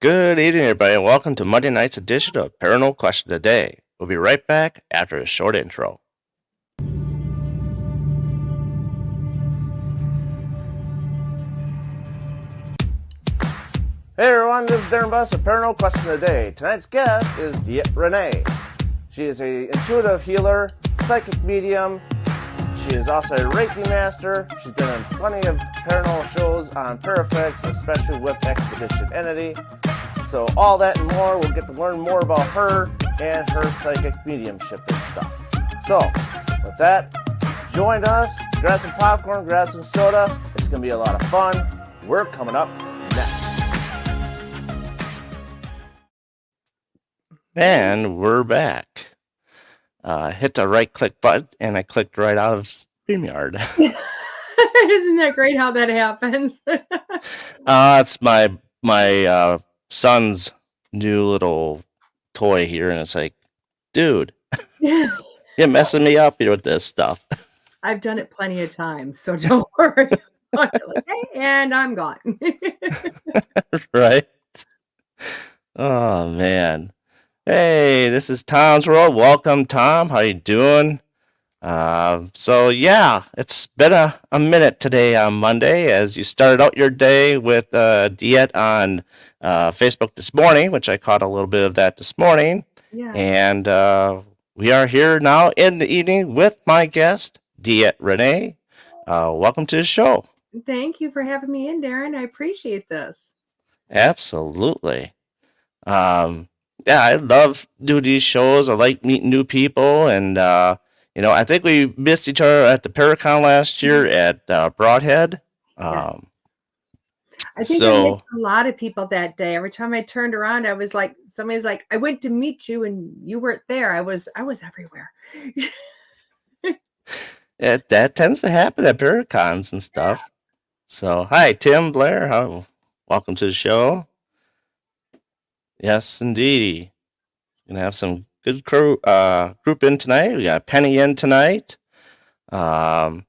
Good evening, everybody, and welcome to Monday night's edition of Paranormal Question of the Day. We'll be right back after a short intro. Hey everyone, this is Darren Buss of Paranormal Question of the Day. Tonight's guest is DeEtte Ranae. She is an intuitive healer, psychic medium. She is also a Reiki master. She's been in plenty of paranormal shows on Paraflex, especially with Expedition Entity. So all that and more, we'll get to learn more about her and her psychic mediumship and stuff. So, with that, join us, grab some popcorn, grab some soda. It's going to be a lot of fun. We're coming up next. And we're back. Hit the right click button, and I clicked right out of StreamYard. Isn't that great how that happens? It's my son's new little toy here, and it's like, dude, you're messing me up here with this stuff. I've done it plenty of times, so don't worry. And I'm gone. Right? Oh, man. Hey, this is Tom's World. Welcome, Tom. How you doing? So yeah, it's been a minute today on Monday as you started out your day with DeEtte on Facebook this morning, which I caught a little bit of that this morning. Yeah. And we are here now in the evening with my guest, DeEtte Ranae. Welcome to the show. Thank you for having me in, Darren. I appreciate this. Absolutely. Yeah, I love doing these shows. I like meeting new people, and I think we missed each other at the Paracon last year at Broadhead. Yes. I think I missed a lot of people that day. Every time I turned around, I was like, somebody's like, I went to meet you and you weren't there. I was everywhere. That tends to happen at Paracons and stuff. Yeah. So, hi, Tim Blair. Welcome to the show. Yes, indeed. Gonna have some good group in tonight. We got Penny in tonight. So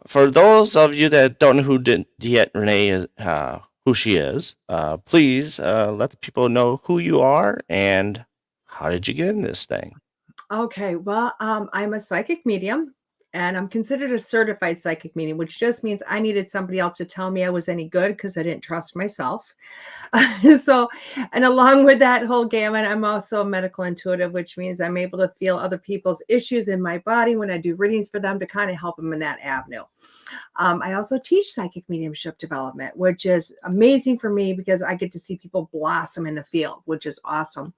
for those of you that don't know who DeEtte Ranae is, who she is, please let the people know who you are and how did you get in this thing. Okay, well, I'm a psychic medium. And I'm considered a certified psychic medium, which just means I needed somebody else to tell me I was any good because I didn't trust myself. And along with that whole gamut, I'm also a medical intuitive, which means I'm able to feel other people's issues in my body when I do readings for them to kind of help them in that avenue. I also teach psychic mediumship development, which is amazing for me because I get to see people blossom in the field, which is awesome.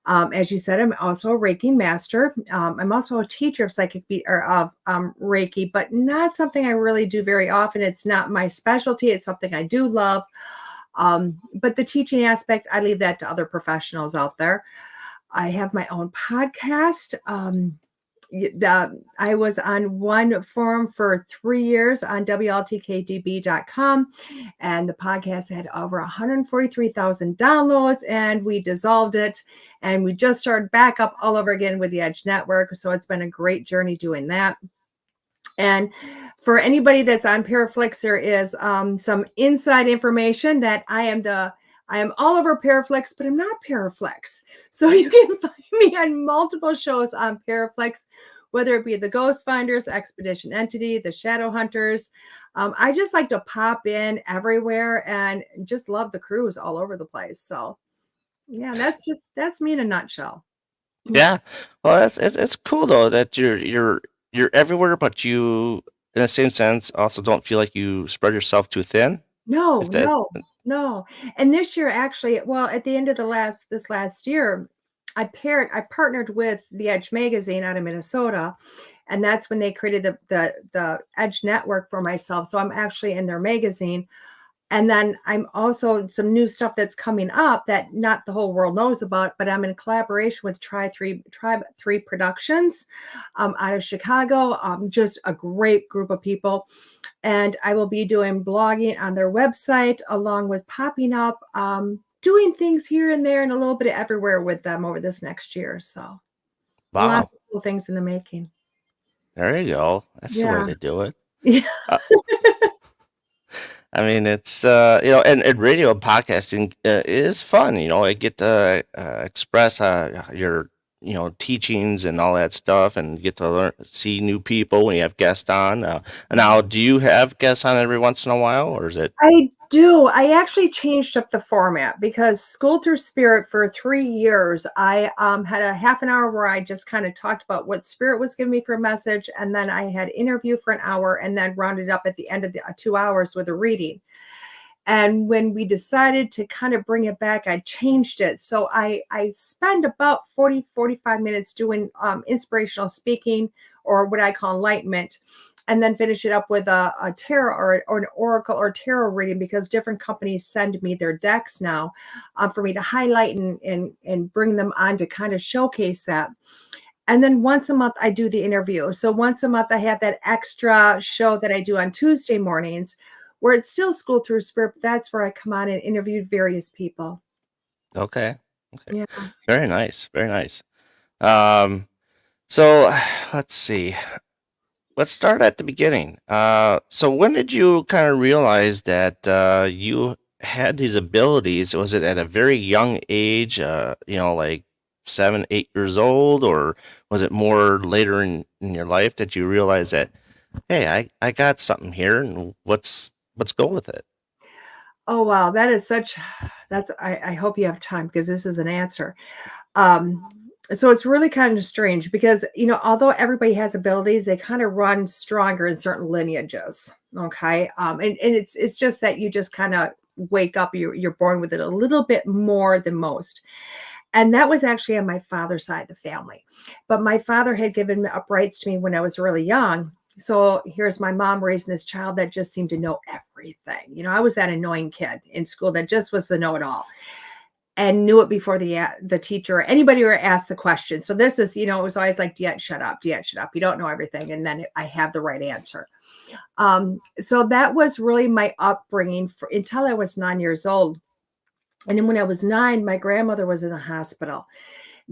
As you said, I'm also a Reiki master. I'm also a teacher of Reiki, but not something I really do very often. It's not my specialty. It's something I do love. But the teaching aspect, I leave that to other professionals out there. I have my own podcast. I was on one forum for 3 years on WLTKDB.com, and the podcast had over 143,000 downloads, and we dissolved it, and we just started back up all over again with the Edge Network. So it's been a great journey doing that. And for anybody that's on Paraflex, there is some inside information that I am all over Paraflex, but I'm not Paraflex. So you can find me on multiple shows on Paraflex, whether it be the Ghost Finders, Expedition Entity, the Shadow Hunters. I just like to pop in everywhere and just love the crews all over the place. So yeah, that's me in a nutshell. Yeah. Well, it's cool though that you're everywhere, but you, in the same sense, also don't feel like you spread yourself too thin. No. And this year, actually, well, at the end of this last year, I partnered with the Edge magazine out of Minnesota, and that's when they created the Edge Network for myself. So I'm actually in their magazine. And then I'm also some new stuff that's coming up that not the whole world knows about, but I'm in collaboration with Tribe 3 Productions out of Chicago. Just a great group of people. And I will be doing blogging on their website along with popping up, doing things here and there and a little bit of everywhere with them over this next year. So lots of cool things in the making. There you go. That's the way to do it. Yeah. I mean, it's and radio podcasting is fun. I get to express your teachings and all that stuff, and get to learn, see new people when you have guests on. Now, do you have guests on every once in a while, or is it? I do. I actually changed up the format because School Through Spirit for 3 years, I had a half an hour where I just kind of talked about what Spirit was giving me for a message. And then I had interview for an hour and then rounded up at the end of the 2 hours with a reading. And when we decided to kind of bring it back, I changed it. So I spend about 40-45 minutes doing inspirational speaking, or what I call enlightenment, and then finish it up with a tarot or an oracle or tarot reading, because different companies send me their decks now for me to highlight and bring them on to kind of showcase that. And then once a month, I do the interview. So once a month, I have that extra show that I do on Tuesday mornings, where it's still School Through Spirit, but that's where I come on and interview various people. Okay. Okay. Yeah. Very nice. Very nice. Um, so let's see. Let's start at the beginning. So when did you kind of realize that you had these abilities? Was it at a very young age, like 7, 8 years old, or was it more later in your life that you realized that, hey, I got something here, and let's go with it? Oh, wow. I hope you have time, because this is an answer. Um, so it's really kind of strange because, although everybody has abilities, they kind of run stronger in certain lineages. Okay. And it's just that you just kind of wake up, you're born with it a little bit more than most. And that was actually on my father's side of the family. But my father had given up rights to me when I was really young. So here's my mom raising this child that just seemed to know everything. I was that annoying kid in school that just was the know-it-all and knew it before the teacher or anybody were asked the question. So this is, it was always like, DeEtte, shut up, DeEtte, shut up. You don't know everything. And then I have the right answer. So that was really my upbringing until I was 9 years old. And then when I was 9, my grandmother was in the hospital.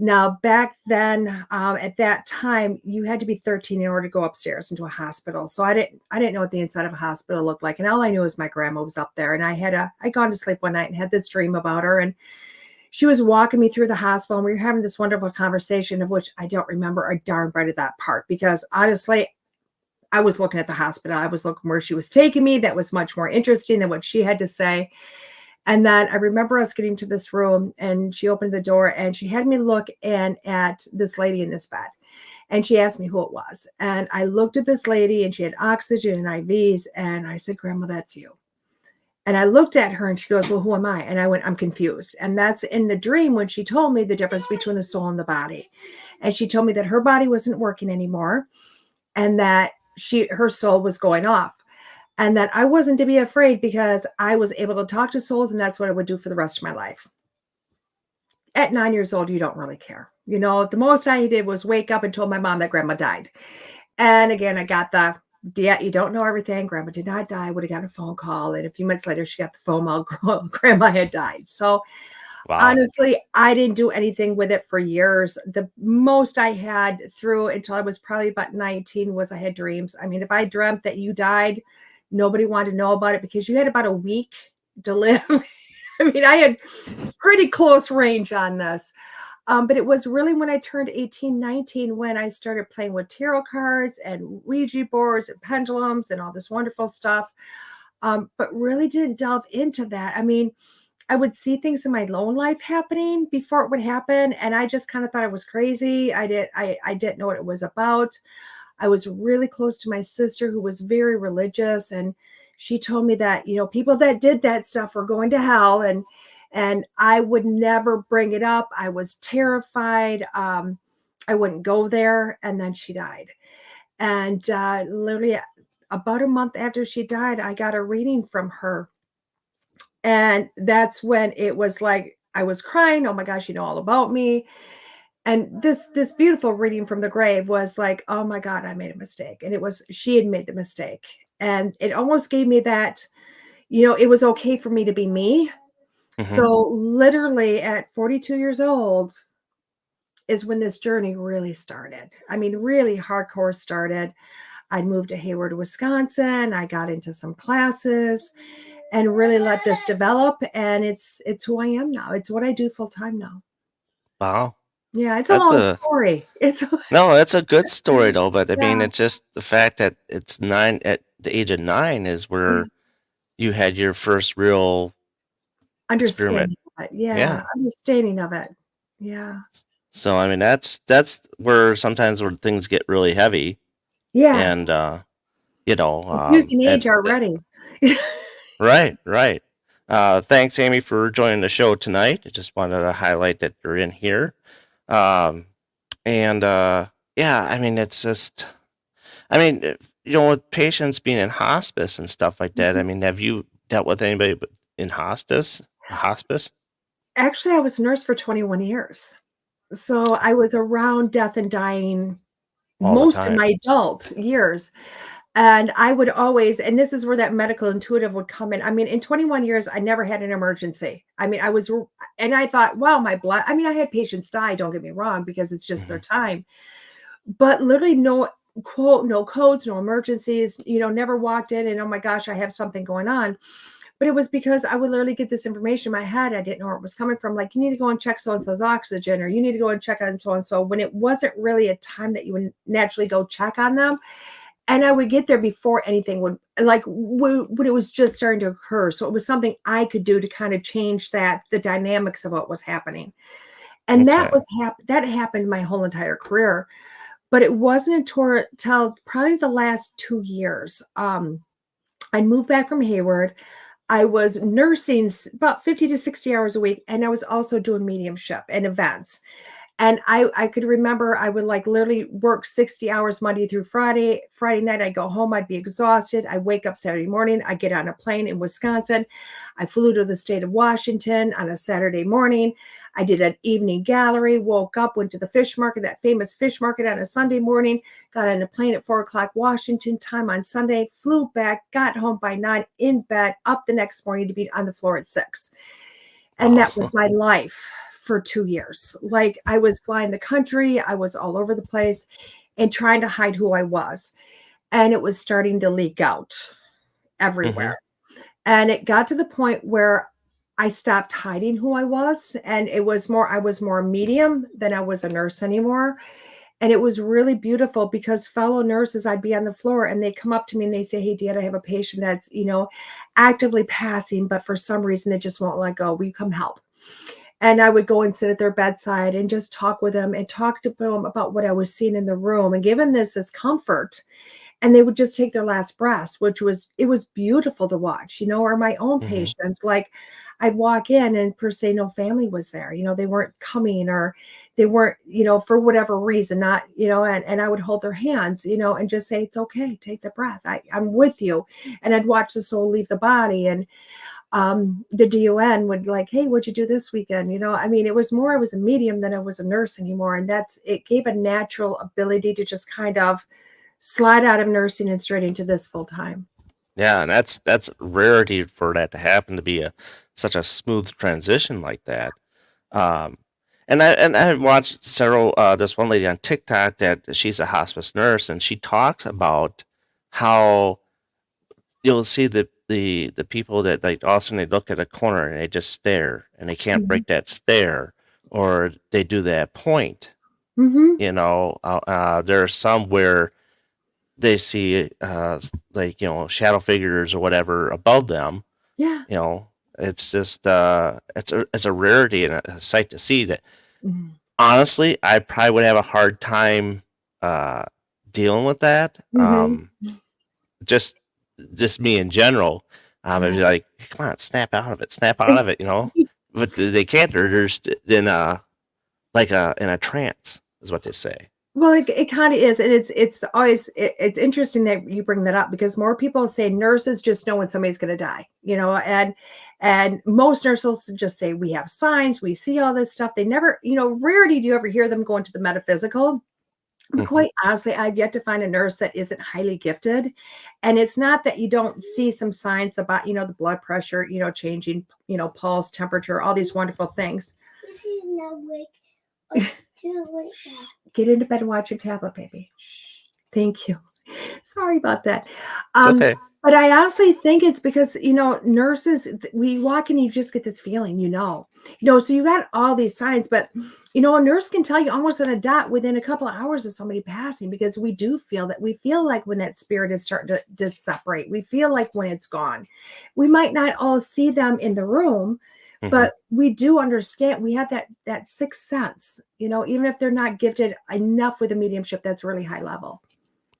Now, back then, at that time, you had to be 13 in order to go upstairs into a hospital. So I didn't know what the inside of a hospital looked like. And all I knew was my grandma was up there. And I'd gone to sleep one night and had this dream about her. And she was walking me through the hospital, and we were having this wonderful conversation, of which I don't remember a darn bit of that part, because honestly, I was looking at the hospital. I was looking where she was taking me. That was much more interesting than what she had to say. And then I remember us getting to this room, and she opened the door and she had me look at this lady in this bed. And she asked me who it was. And I looked at this lady, and she had oxygen and IVs. And I said, Grandma, that's you. And I looked at her, and she goes, well, who am I? And I went, I'm confused. And that's in the dream when she told me the difference between the soul and the body. And she told me that her body wasn't working anymore, and that her soul was going off. And that I wasn't to be afraid, because I was able to talk to souls, and that's what I would do for the rest of my life. At 9 years old, you don't really care. The most I did was wake up and told my mom that Grandma died. And again, I got DeEtte, you don't know everything. Grandma did not die. I would have gotten a phone call. And a few months later, she got the phone call. Grandma had died. So Wow. honestly, I didn't do anything with it for years. The most I had through until I was probably about 19 was I had dreams. I mean, if I dreamt that you died, nobody wanted to know about it, because you had about a week to live. I mean, I had pretty close range on this. But it was really when I turned 18, 19, when I started playing with tarot cards and Ouija boards and pendulums and all this wonderful stuff. But really didn't delve into that. I mean, I would see things in my own life happening before it would happen, and I just kind of thought it was crazy. I didn't know what it was about. I was really close to my sister, who was very religious, and she told me that, people that did that stuff were going to hell, and I would never bring it up. I was terrified. I wouldn't go there. And then she died. And literally about a month after she died, I got a reading from her. And that's when it was like, I was crying. Oh my gosh, you know all about me. And this beautiful reading from the grave was like, oh my God, I made a mistake. And she had made the mistake. And it almost gave me that, it was okay for me to be me. So literally at 42 years old is when this journey really started. I mean, really hardcore started. I'd moved to Hayward, Wisconsin. I got into some classes. and really let this develop. And it's who I am now. It's what I do full time now. Wow. Yeah, it's a That's long a story. It's No, that's a good story though, but I mean yeah, it's just the fact that it's 9 at the age of 9 is yeah, where you had your first real experiment. understanding of it. Yeah, Yeah. understanding of it. Yeah. So I mean that's where sometimes where things get really heavy Yeah. and you know Confusing age already. right, right. Thanks Amy for joining the show tonight. I just wanted to highlight that you're in here. Um and yeah, I mean it's just I mean, you know, with patients being in hospice and stuff like that, I mean, have you dealt with anybody in hospice? Hospice Actually, I was a nurse for 21 years. So I was around death and dying all the most of time. my adult years. And I would always, and this is where that medical intuitive would come in. I mean, in 21 years, I never had an emergency. I mean, and I thought, wow, my blood, I mean, I had patients die, don't get me wrong, because it's just their Hmm. time. But literally no quote, no codes, no emergencies, never walked in and, oh my gosh, I have something going on. But it was because I would literally get this information in my head. I didn't know where it was coming from. Like, you need to go and check so and so's oxygen, or you need to go and check on so and so, when it wasn't really a time that you would naturally go check on them. And I would get there before anything would, like, when it was just starting to occur. So it was something I could do to kind of change the dynamics of what was happening. And Okay. that happened my whole entire career. But it wasn't until probably the last 2 years. I moved back from Hayward. I was nursing about 50 to 60 hours a week, and I was also doing mediumship and events. And I could remember I would like literally work 60 hours Monday through Friday. Friday night, I'd go home, I'd be exhausted. I wake up Saturday morning, I get on a plane in Wisconsin. I flew to the state of Washington on a Saturday morning. I did an evening gallery, woke up, went to the fish market, that famous fish market, on a Sunday morning, got on a plane at 4 o'clock Washington time on Sunday, flew back, got home by 9, in bed, up the next morning to be on the floor at 6. And that Wow. was my life for 2 years. Like, I was flying the country, I was all over the place and trying to hide who I was. And it was starting to leak out Hmm. everywhere. And it got to the point where I stopped hiding who I was. And I was more a medium than I was a nurse anymore. And it was really beautiful because fellow nurses, I'd be on the floor and they come up to me and they say, "Hey, DeEtte, I have a patient that's, actively passing, but for some reason they just won't let go. Will you come help?" And I would go and sit at their bedside and just talk with them and talk to them about what I was seeing in the room and give them this as comfort. And they would just take their last breaths, it was beautiful to watch, or my own Hmm. patients. Like, I'd walk in and per se, no family was there, they weren't coming, or they weren't, for whatever reason, not, and I would hold their hands, and just say, "It's okay. Take the breath. I'm with you." And I'd watch the soul leave the body. And the DON would like, "Hey, what'd you do this weekend?" I mean, it was more, I was a medium than I was a nurse anymore. And it gave a natural ability to just kind of slide out of nursing and straight into this full time. Yeah, and that's rarity for that to happen to be such a smooth transition like that. Um, and I've watched several this one lady on TikTok that she's a hospice nurse and she talks about how you'll see the people that like all of a sudden they look at a corner and they just stare and they can't Mhm. break that stare or they do that point. Mhm. There are some where they see like shadow figures or whatever above them. Yeah. You know, it's just it's a rarity and a sight to see that. Mhm. Honestly, I probably would have a hard time uh, dealing with that. Mhm. Just me in general. I'd Yeah. be like, come on, snap out of it, snap out of it, But they can't. They're just in a trance, is what they say. Well, it kind of is, and it's always it's interesting that you bring that up, because more people say nurses just know when somebody's going to die, and most nurses just say, "We have signs, we see all this stuff." They never, rarely do you ever hear them go into the metaphysical. But Hmm. quite honestly, I've yet to find a nurse that isn't highly gifted. And it's not that you don't see some signs about, the blood pressure, changing, pulse, temperature, all these wonderful things. Sissy's not awake. It's too late now. Get into bed and watch your tablet, baby. Shh. Thank you. Sorry about that. It's Um, okay. But I honestly think it's because, nurses, we walk in, you just get this feeling, so you got all these signs, but, a nurse can tell you almost on a dot within a couple of hours of somebody passing because we feel like when that spirit is starting to separate, we feel like when it's gone. We might not all see them in the room, Hmm. but we do understand. We have that sixth sense, even if they're not gifted enough with a mediumship that's really high level.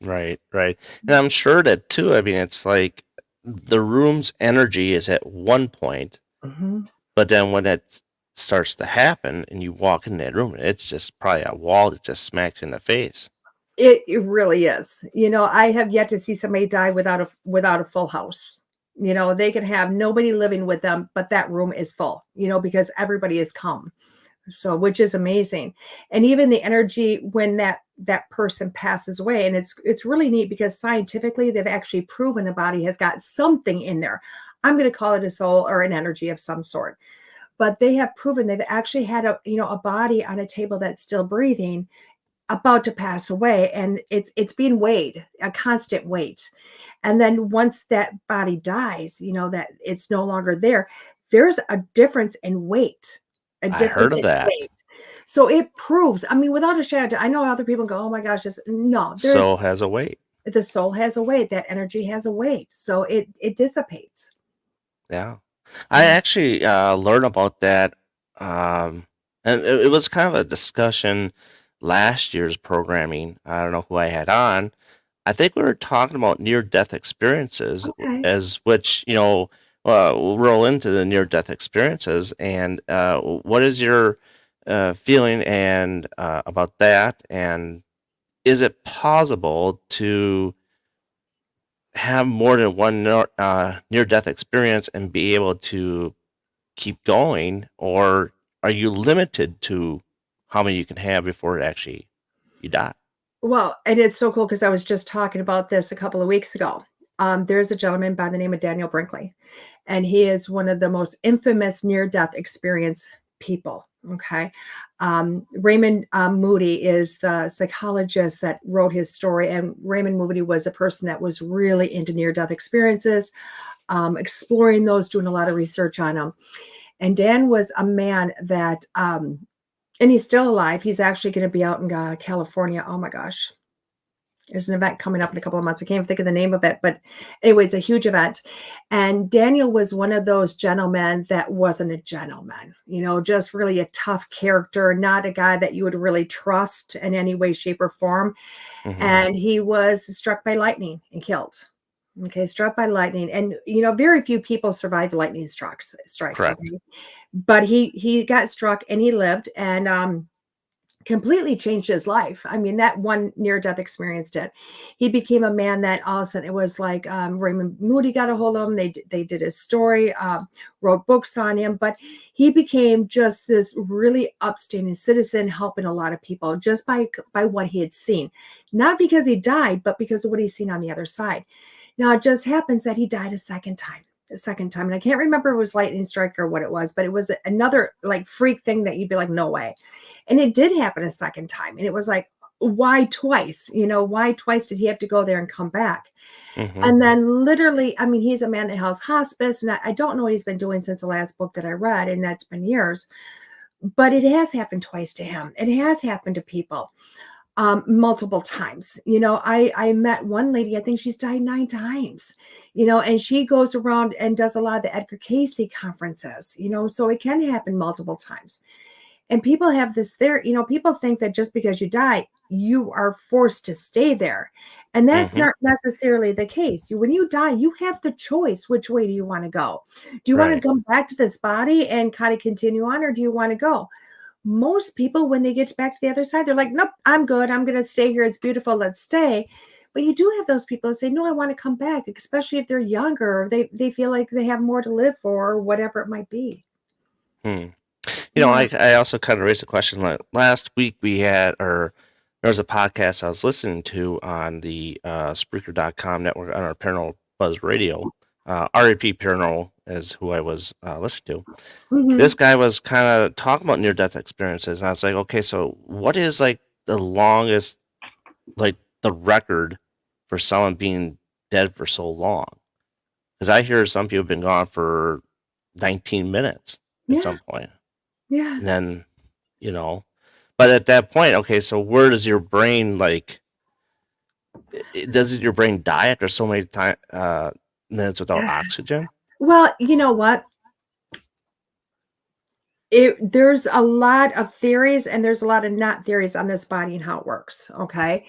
Right, right. And I'm sure that too, I mean, it's like the room's energy is at one point, Mhm. but then when it starts to happen and you walk in that room, it's just probably a wall that just smacks you in the face. It really is. I have yet to see somebody die without a full house. They can have nobody living with them, but that room is full, because everybody has come. So, which is amazing. And even the energy when that person passes away, and it's really neat because scientifically they've actually proven a body has got something in there. I'm going to call it a soul or an energy of some sort. But they have proven they've actually had a body on a table that's still breathing about to pass away, and it's being weighed, a constant weight. And then once that body dies, that it's no longer there, there's a difference in weight, a I heard difference of in that. weight. So it proves, I mean, without a shadow, I know other people go, oh my gosh, no, Soul has a weight. the soul has a weight, that energy has a weight. So it dissipates. Yeah. I actually learned about that, and it was kind of a discussion last year's programming. I don't know who I had on. I think we were talking about near-death experiences, Okay. as which, we'll roll into the near-death experiences. And what is your feeling and about that? And is it possible to have more than one near-death experience and be able to keep going, or are you limited to how many you can have before it actually you die? Well, and it's so cool because I was just talking about this a couple of weeks ago. There's a gentleman by the name of Daniel Brinkley, and he is one of the most infamous near-death experience people. Okay. Raymond Moody is the psychologist that wrote his story, and Raymond Moody was a person that was really into near-death experiences, exploring those, doing a lot of research on them. And Dan was a man that and he's still alive. He's actually going to be out in California. Oh my gosh. There's an event coming up in a couple of months. I can't even think of the name of it, but anyway, it's a huge event. And Daniel was one of those gentlemen that wasn't a gentleman, just really a tough character, not a guy that you would really trust in any way, shape, or form. Hmm. And he was struck by lightning and killed. Okay, struck by lightning. And very few people survive lightning strikes. Correct. Okay. But he got struck and he lived, and completely changed his life. I mean, that one near-death experience did. He became a man that all of a sudden it was like Raymond Moody got a hold of him. They did his story, wrote books on him, but he became just this really upstanding citizen, helping a lot of people just by what he had seen. Not because he died, but because of what he's seen on the other side. Now, it just happens that he died a second time. And I can't remember if it was lightning strike or what it was, but it was another like freak thing that you'd be like, no way. And it did happen a second time. And it was like, why twice? Why twice did he have to go there and come back? Hmm. And then literally, I mean, he's a man that has hospice, and I don't know what he's been doing since the last book that I read, and that's been years. But it has happened twice to him. It has happened to people multiple times. I met one lady, I think she's died 9 times, and she goes around and does a lot of the Edgar Casey conferences, so it can happen multiple times. And people have this there, people think that just because you die, you are forced to stay there. And that's Hmm. not necessarily the case. When you die, you have the choice. Which way do you want to go? Do you want to Right. come back to this body and kind of continue on, or do you want to go? Most people, when they get back to the other side, they're like, nope, I'm good. I'm going to stay here. It's beautiful. Let's stay. But you do have those people that say, no, I want to come back, especially if they're younger, or they feel like they have more to live for, or whatever it might be. Hmm. Yeah. I also kind of raised a question. Like last week, there was a podcast I was listening to on the Spreaker.com network on our Paranormal Buzz Radio. RAP Paranormal is who I was listening to. Hmm. This guy was kind of talking about near-death experiences, and I was like, okay, so what is like the longest, like the record for someone being dead for so long? Because I hear some people have been gone for 19 minutes at Yeah. some point. Yeah. And then, but at that point, okay, so where does your brain, like, does your brain die after so many minutes without oxygen? Well, you know what? There's a lot of theories and there's a lot of not theories on this body and how it works. Okay.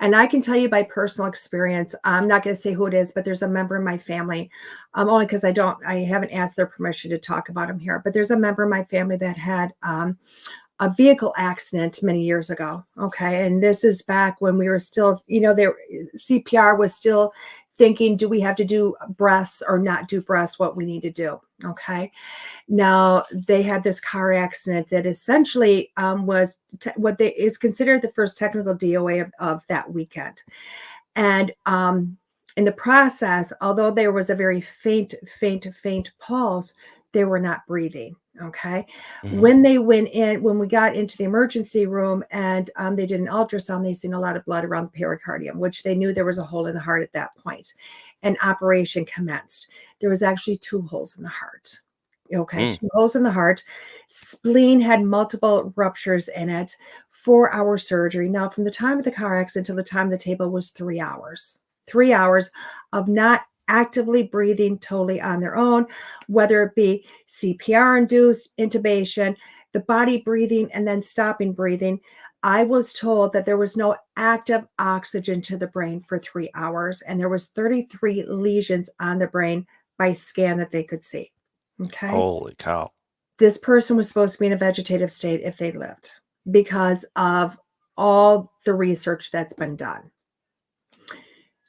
And I can tell you by personal experience, I'm not going to say who it is, but there's a member in my family, only because I haven't asked their permission to talk about him here, but there's a member of my family that had a vehicle accident many years ago. Okay. And this is back when we were still, CPR was still thinking, do we have to do breaths or not do breaths, what we need to do. Okay. Now they had this car accident that essentially was what is considered the first technical DOA of that weekend. And in the process, although there was a very faint pulse, they were not breathing. Okay. Mhm. When we got into the emergency room and they did an ultrasound, they seen a lot of blood around the pericardium, which they knew there was a hole in the heart at that point. And operation commenced. There was actually 2 holes in the heart. Okay. 2 holes in the heart. Spleen had multiple ruptures in it. 4-hour surgery. Now, from the time of the car accident to the time of the table was 3 hours. 3 hours of not actively breathing totally on their own, whether it be CPR-induced intubation, the body breathing and then stopping breathing. I was told that there was no active oxygen to the brain for 3 hours, and there was 33 lesions on the brain by scan that they could see. Okay. Holy cow. This person was supposed to be in a vegetative state if they lived because of all the research that's been done.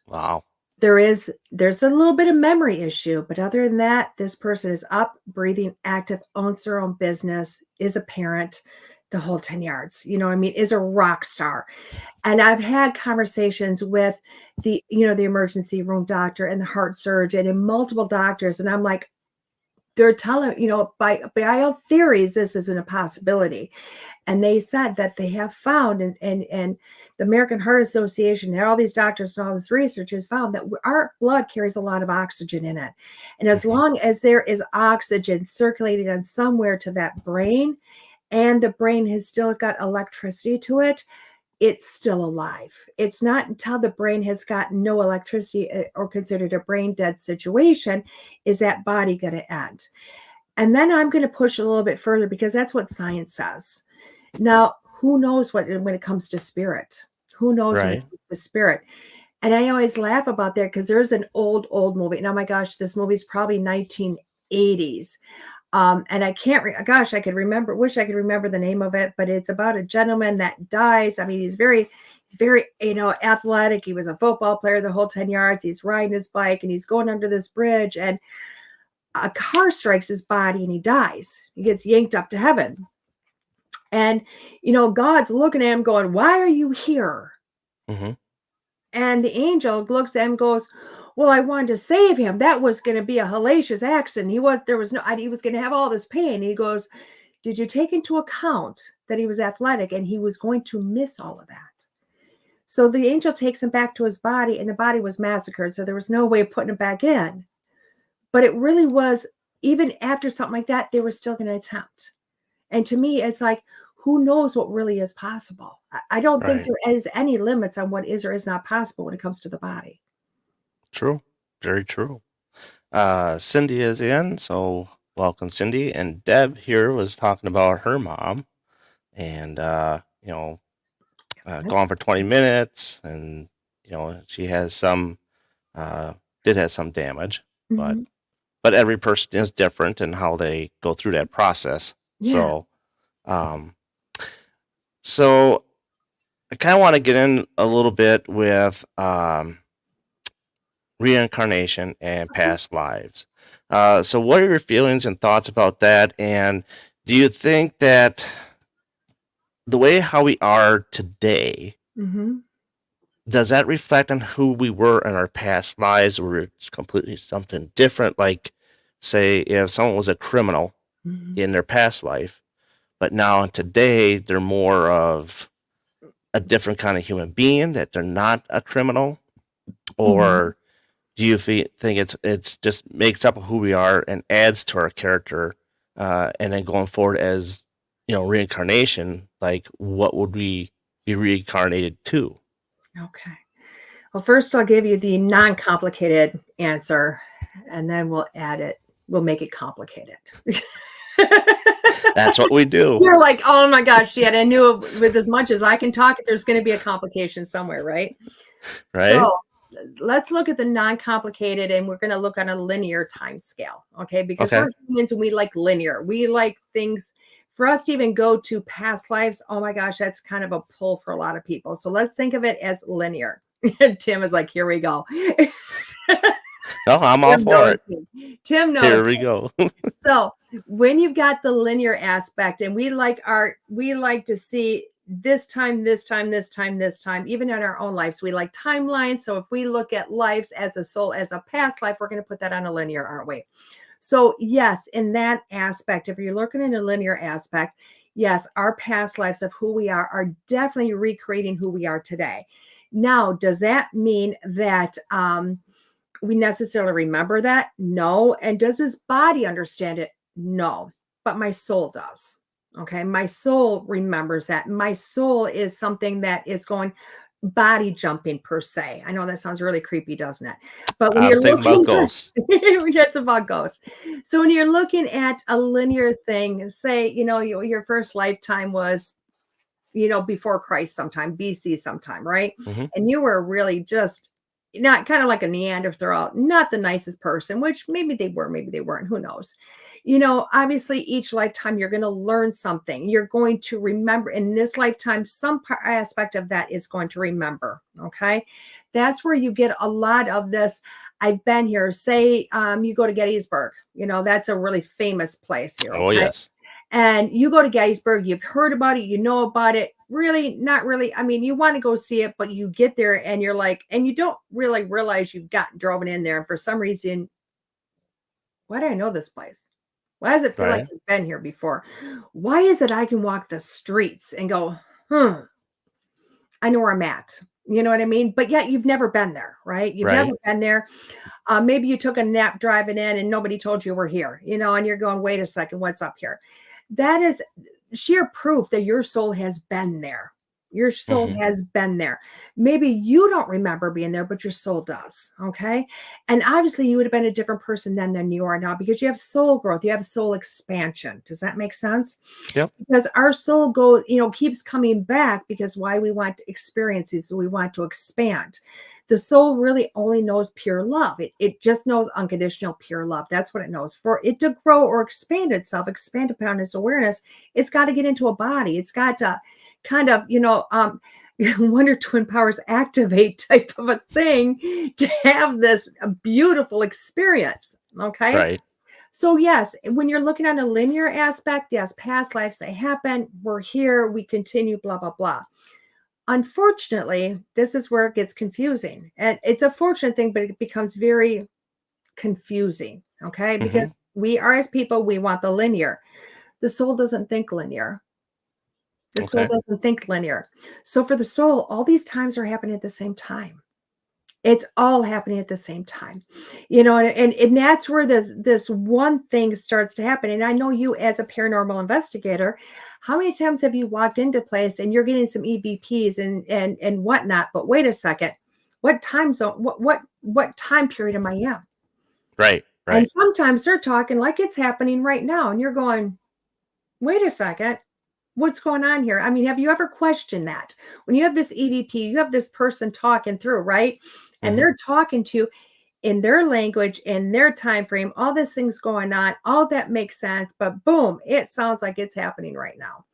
Wow. There's a little bit of memory issue, but other than that, this person is up, breathing, active, owns their own business, is a parent, the whole 10 yards, is a rock star. And I've had conversations with the emergency room doctor and the heart surgeon and multiple doctors. And I'm like, they're telling, by all theories, this isn't a possibility. And they said that they have found, and the American Heart Association and all these doctors and all this research has found that our blood carries a lot of oxygen in it. And as long as there is oxygen circulating on somewhere to that brain, and the brain has still got electricity to it, it's still alive. It's not until the brain has got no electricity or considered a brain dead situation is that body going to end. And then I'm going to push a little bit further because that's what science says. Now, who knows when it comes to spirit? Who knows when it comes to spirit? And I always laugh about that because there's an old movie. And oh my gosh, this movie's probably 1980s. And I can't, I could remember, wish I could remember the name of it, but it's about a gentleman that dies. I mean, he's very, athletic. He was a football player the whole 10 yards. He's riding his bike and he's going under this bridge and a car strikes his body and he dies. He gets yanked up to heaven. And, God's looking at him going, why are you here? Mm-hmm. And the angel looks at him and goes, well, I wanted to save him. That was going to be a hellacious accident. He was going to have all this pain. And he goes, did you take into account that he was athletic and he was going to miss all of that? So the angel takes him back to his body and the body was massacred. So there was no way of putting it back in. But it really was, even after something like that, they were still going to attempt. And to me, it's like, who knows what really is possible? I don't think there is any limits on what is or is not possible when it comes to the body. True. Very true. Cindy is in, so welcome, Cindy. And Deb here was talking about her mom and, gone for 20 minutes. And, she has did have some damage, Mhm. but every person is different in how they go through that process. Yeah. So I kind of want to get in a little bit with reincarnation and past lives. So what are your feelings and thoughts about that? And do you think that the way how we are today, Mhm. does that reflect on who we were in our past lives, or it's completely something different? Like, say, if someone was a criminal Mhm. in their past life, but now today they're more of a different kind of human being, that they're not a criminal? Mhm. Or do you think it's just makes up who we are and adds to our character, and then going forward as reincarnation, like what would we be reincarnated to? Okay. Well, first I'll give you the non-complicated answer, and then we'll add it. We'll make it complicated. That's what we do. You're like, oh my gosh, DeEtte, I knew with as much as I can talk, there's going to be a complication somewhere, right? Right. So let's look at the non-complicated, and we're going to look on a linear time scale, okay? Because we're humans and we like linear. We like things. For us to even go to past lives, oh my gosh, that's kind of a pull for a lot of people. So let's think of it as linear. Tim is like, here we go. No, I'm all for it. Tim knows. Here we go. So when you've got the linear aspect, and we like to see this time, even in our own lives, we like timelines. So if we look at lives as a soul, as a past life, we're going to put that on a linear, aren't we? So yes, in that aspect, if you're looking in a linear aspect, yes, our past lives of who we are definitely recreating who we are today. Now, does that mean that we necessarily remember that? No. And does this body understand it? No. But my soul does. Okay. My soul remembers that. My soul is something that is going body jumping per se. I know that sounds really creepy, doesn't it? But when you're looking about ghosts, it's about ghosts. So when you're looking at a linear thing, say, your first lifetime was, before Christ sometime, BC sometime, right? Mm-hmm. And you were really just not kind of like a Neanderthal, not the nicest person, which maybe they were, maybe they weren't, who knows? Obviously each lifetime you're going to learn something. You're going to remember in this lifetime, some aspect of that is going to remember. Okay. That's where you get a lot of this. I've been here. Say you go to Gettysburg, that's a really famous place here. Okay? Oh, yes. And you go to Gettysburg, you've heard about it, you know about it. Really, not really. I mean, you want to go see it, but you get there and you're like, and you don't really realize you've driven in there. And for some reason, why do I know this place? Why does it feel like you've been here before? Why is it I can walk the streets and go, I know where I'm at. You know what I mean? But yet you've never been there, right? You've never been there. Maybe you took a nap driving in and nobody told you we're here, and you're going, wait a second, what's up here? That is sheer proof that your soul has been there. Your soul has been there. Maybe you don't remember being there, but your soul does. Okay. And obviously you would have been a different person then than you are now, because you have soul growth. You have soul expansion. Does that make sense? Yep. Because our soul goes, keeps coming back, because why we want experiences. We want to expand. The soul really only knows pure love. It just knows unconditional pure love. That's what it knows. For it to grow or expand itself, expand upon its awareness, it's got to get into a body. It's got to kind of, Wonder Twin Powers activate type of a thing to have this beautiful experience. Okay. Right. So yes, when you're looking at a linear aspect, yes, past lives that happen, we're here, we continue, blah, blah, blah. Unfortunately, this is where it gets confusing. And it's a fortunate thing, but it becomes very confusing. Okay. Because we are, as people, we want the linear. The soul doesn't think linear. The soul doesn't think linear. So for the soul, all these times are happening at the same time. It's all happening at the same time, and that's where this one thing starts to happen. And I know you, as a paranormal investigator, how many times have you walked into place and you're getting some EVPs and whatnot? But wait a second, what time zone? What time period am I in? Right. And sometimes they're talking like it's happening right now, and you're going, wait a second. What's going on here? I mean, have you ever questioned that? When you have this EVP, you have this person talking through, right? And they're talking to you in their language, in their time frame, all these things going on, all that makes sense, but boom, it sounds like it's happening right now.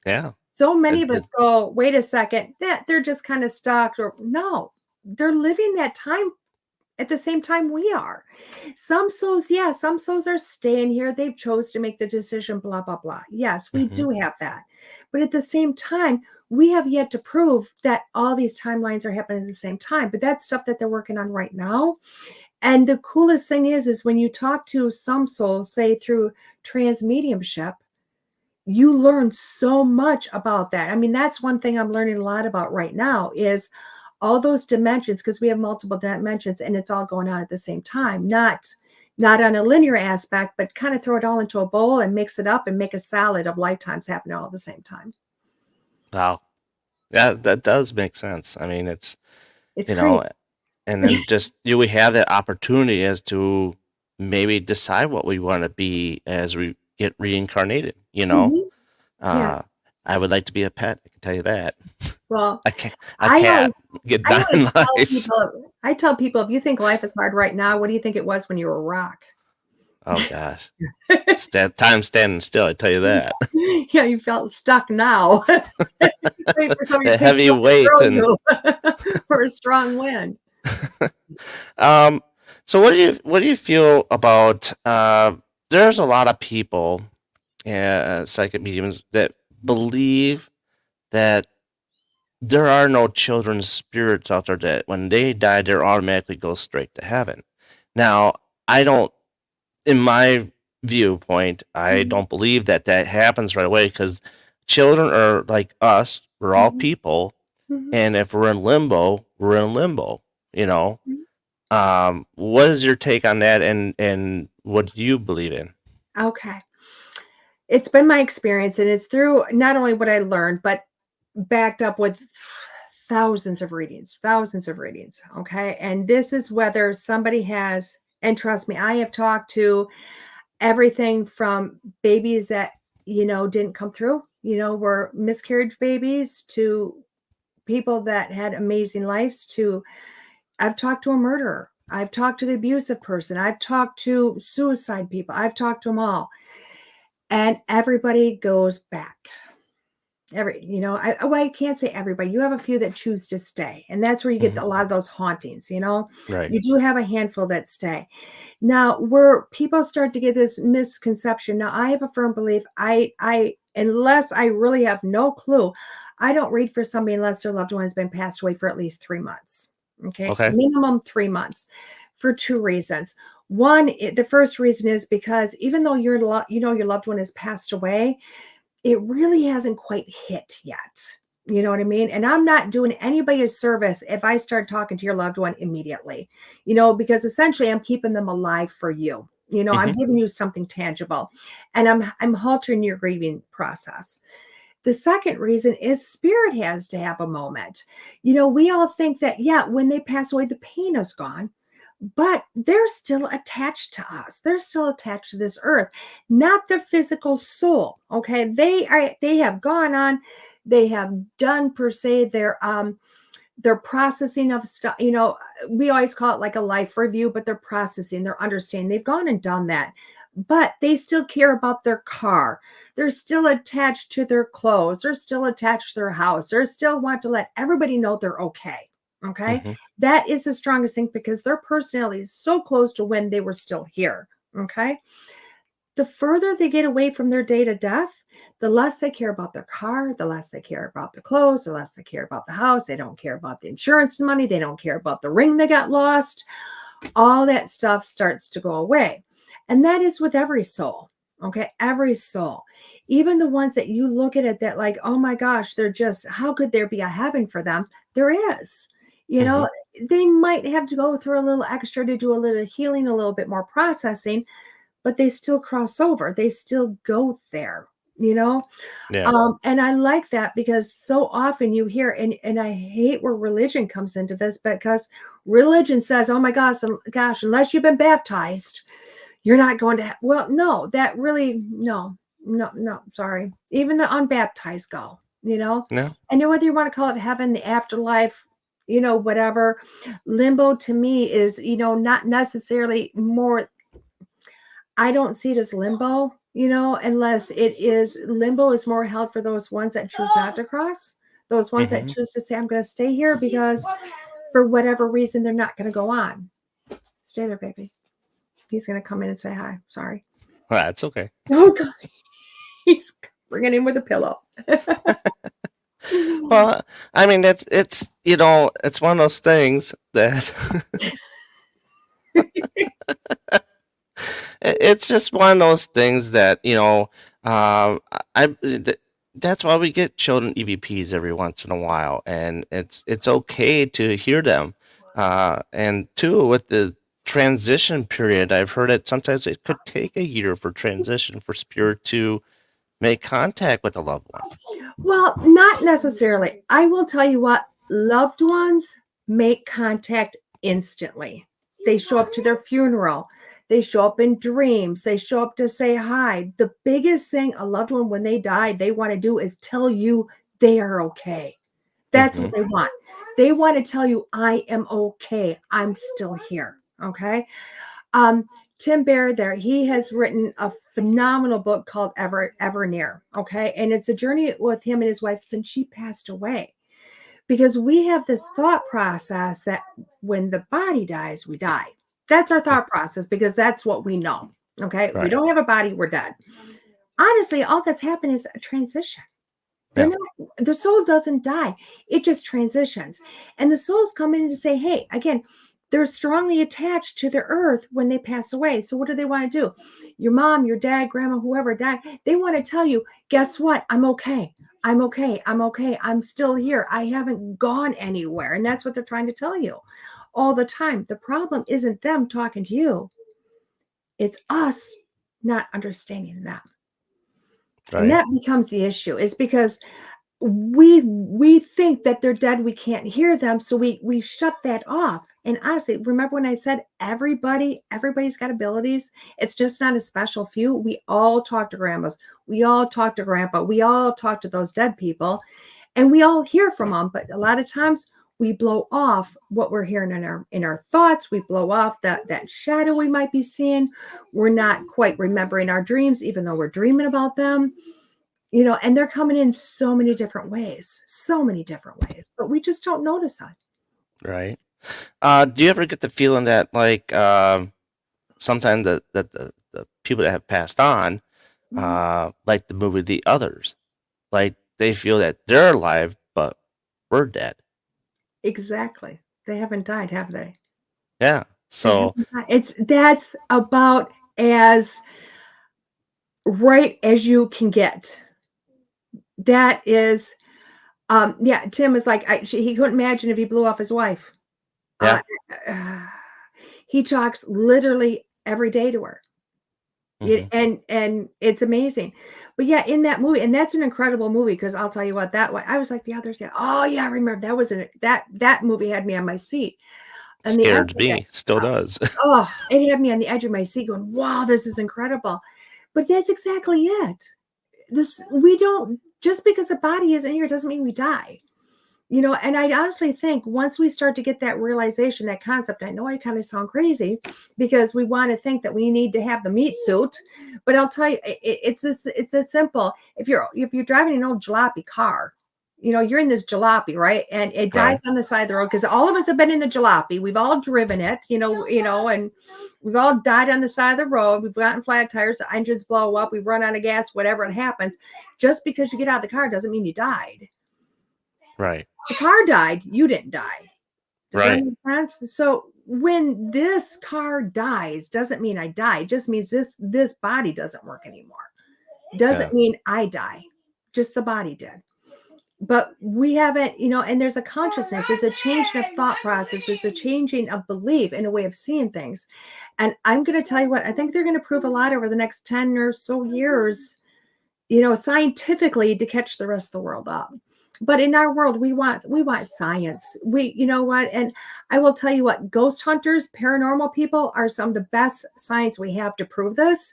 Yeah. So many of us go, wait a second, that they're just kind of stuck, or no, they're living that time at the same time we are. Some souls are staying here. They've chose to make the decision, blah, blah, blah. Yes, we do have that. But at the same time, we have yet to prove that all these timelines are happening at the same time. But that's stuff that they're working on right now. And the coolest thing is when you talk to some souls, say through transmediumship, you learn so much about that. I mean, that's one thing I'm learning a lot about right now is all those dimensions, because we have multiple dimensions and it's all going on at the same time, not on a linear aspect, but kind of throw it all into a bowl and mix it up and make a salad of lifetimes happening all at the same time. Wow. Yeah, that does make sense. I mean, it's It's you crazy. know, and then just we have that opportunity as to maybe decide what we want to be as we get reincarnated. Mhm. Yeah. I would like to be a pet. I can tell you that. Well, A cat. Get I nine always tell lives. people, if you think life is hard right now, what do you think it was when you were a rock? Oh gosh, time standing still. I tell you that. Yeah, you felt stuck now. Wait for somebody A to pick heavy you up and weight throw and you or a strong wind. So what do you feel about there's a lot of people, psychic mediums, that believe that there are no children's spirits out there that when they die they automatically go straight to heaven. Now, I don't, in my viewpoint, I Mhm, don't believe that happens right away, because children are like us. We're all mhm, people, mhm, and if we're in limbo, we're in limbo. You know, mhm. what is your take on that, and what do you believe in? Okay. It's been my experience, and it's through not only what I learned, but backed up with thousands of readings. Okay. And this is whether somebody has, and trust me, I have talked to everything from babies that, didn't come through, were miscarriage babies, to people that had amazing lives, to I've talked to a murderer. I've talked to the abusive person. I've talked to suicide people. I've talked to them all. And everybody goes back. I can't say everybody. You have a few that choose to stay. And that's where you get Hmm. a lot of those hauntings. Right. You do have a handful that stay. Now, where people start to get this misconception. Now, I have a firm belief. Unless I really have no clue, I don't read for somebody unless their loved one has been passed away for at least 3 months. Okay. Okay. Minimum 3 months, for two reasons. One, the first reason is because even though your loved one has passed away, it really hasn't quite hit yet. You know what I mean? And I'm not doing anybody a service if I start talking to your loved one immediately, because essentially I'm keeping them alive for you. I'm Hmm. giving you something tangible, and I'm haltering your grieving process. The second reason is spirit has to have a moment. We all think that, yeah, when they pass away, the pain is gone, but they're still attached to us. They're still attached to this earth, not the physical soul. Okay. They have gone on, they have done per se their processing of stuff. We always call it like a life review, but they're processing, they're understanding. They've gone and done that, but they still care about their car. They're still attached to their clothes. They're still attached to their house. They still want to let everybody know they're okay. Okay. Hmm. That is the strongest thing because their personality is so close to when they were still here. Okay. The further they get away from their date of death, the less they care about their car, the less they care about the clothes, the less they care about the house. They don't care about the insurance money. They don't care about the ring that got lost. All that stuff starts to go away. And that is with every soul. Okay. Every soul. Even the ones that you look at it that like, oh my gosh, they're just, how could there be a heaven for them? There is. You Hmm. know, they might have to go through a little extra to do a little healing, a little bit more processing, but they still cross over. They still go there, you know? Yeah. And I like that because so often you hear, and I hate where religion comes into this because religion says, oh my gosh, unless you've been baptized, you're not going to, well, no, that really, no, sorry. Even the unbaptized go, No. and whether you want to call it heaven, the afterlife, whatever. Limbo to me is, not necessarily more, I don't see it as limbo, unless limbo is more held for those ones that choose not to cross, those ones that Hmm. choose to say, I'm going to stay here because for whatever reason, they're not going to go on. Stay there, baby. He's going to come in and say hi. Sorry. That's okay. Oh, God. He's bringing him with a pillow. Well, I mean, it's one of those things that it's just one of those things that I that's why we get children EVPs every once in a while, and it's okay to hear them. And two, with the transition period, I've heard that sometimes it could take a year for transition for spirit to make contact with a loved one. Well, not necessarily. I will tell you what, loved ones make contact instantly. They show up to their funeral. They show up in dreams. They show up to say hi. The biggest thing a loved one, when they die, they want to do is tell you they are okay. That's what Mm-hmm. they want. They want to tell you, I am okay. I'm still here. Okay. Tim Bear there, he has written a phenomenal book called Ever Near. Okay. And it's a journey with him and his wife since she passed away. Because we have this thought process that when the body dies, we die. That's our thought process because that's what we know. Okay. If we Right. don't have a body, we're dead. Honestly, all that's happened is a transition. They're Yeah. not, the soul doesn't die. It just transitions. And the souls come in to say, hey, again, they're strongly attached to the earth when they pass away. So what do they want to do? Your mom, your dad, grandma, whoever died, they want to tell you, guess what? I'm okay. I'm okay. I'm okay. I'm still here. I haven't gone anywhere. And that's what they're trying to tell you all the time. The problem isn't them talking to you. It's us not understanding them. And Right. that becomes the issue, is because we think that they're dead, we can't hear them, so we shut that off. And honestly, remember when I said everybody's got abilities? It's just not a special few. We all talk to grandmas, we all talk to grandpa, we all talk to those dead people, and we all hear from them. But a lot of times we blow off what we're hearing in our thoughts. We blow off that shadow we might be seeing. We're not quite remembering our dreams, even though we're dreaming about them. And they're coming in so many different ways, but we just don't notice it. Right. Do you ever get the feeling that like sometimes the people that have passed on, like the movie The Others, like they feel that they're alive but we're dead. Exactly. They haven't died, have they? Yeah. They So haven't died. That's about as right as you can get. That is, yeah. Tim is like, he couldn't imagine if he blew off his wife. yeah. He talks literally every day to her. Hmm. And it's amazing. But yeah, in that movie, and that's an incredible movie, because I'll tell you what, that one, I was like The Others. Yeah. Oh yeah, I remember that was that movie had me on my seat. And the Scared ending, me. Still does. oh, it had me on the edge of my seat going, wow, this is incredible. But that's exactly it. We don't, just because the body isn't here doesn't mean we die. And I honestly think once we start to get that realization, that concept, I know I kind of sound crazy because we want to think that we need to have the meat suit, but I'll tell you, it's as simple. If you're driving an old jalopy car, you're in this jalopy, right? And it dies Right. on the side of the road, because all of us have been in the jalopy. We've all driven it, and we've all died on the side of the road. We've gotten flat tires, the engines blow up, we run out of gas, whatever it happens. Just because you get out of the car doesn't mean you died. Right. The car died, you didn't die. Does that Right. make sense? So when this car dies, doesn't mean I die. It just means this body doesn't work anymore. Doesn't Yeah. mean I die. Just the body did. But we haven't, and there's a consciousness. It's a changing of thought process. It's a changing of belief and a way of seeing things. And I'm going to tell you what, I think they're going to prove a lot over the next 10 or so years, scientifically, to catch the rest of the world up. But in our world, we want science. And I will tell you what, ghost hunters, paranormal people are some of the best science we have to prove this.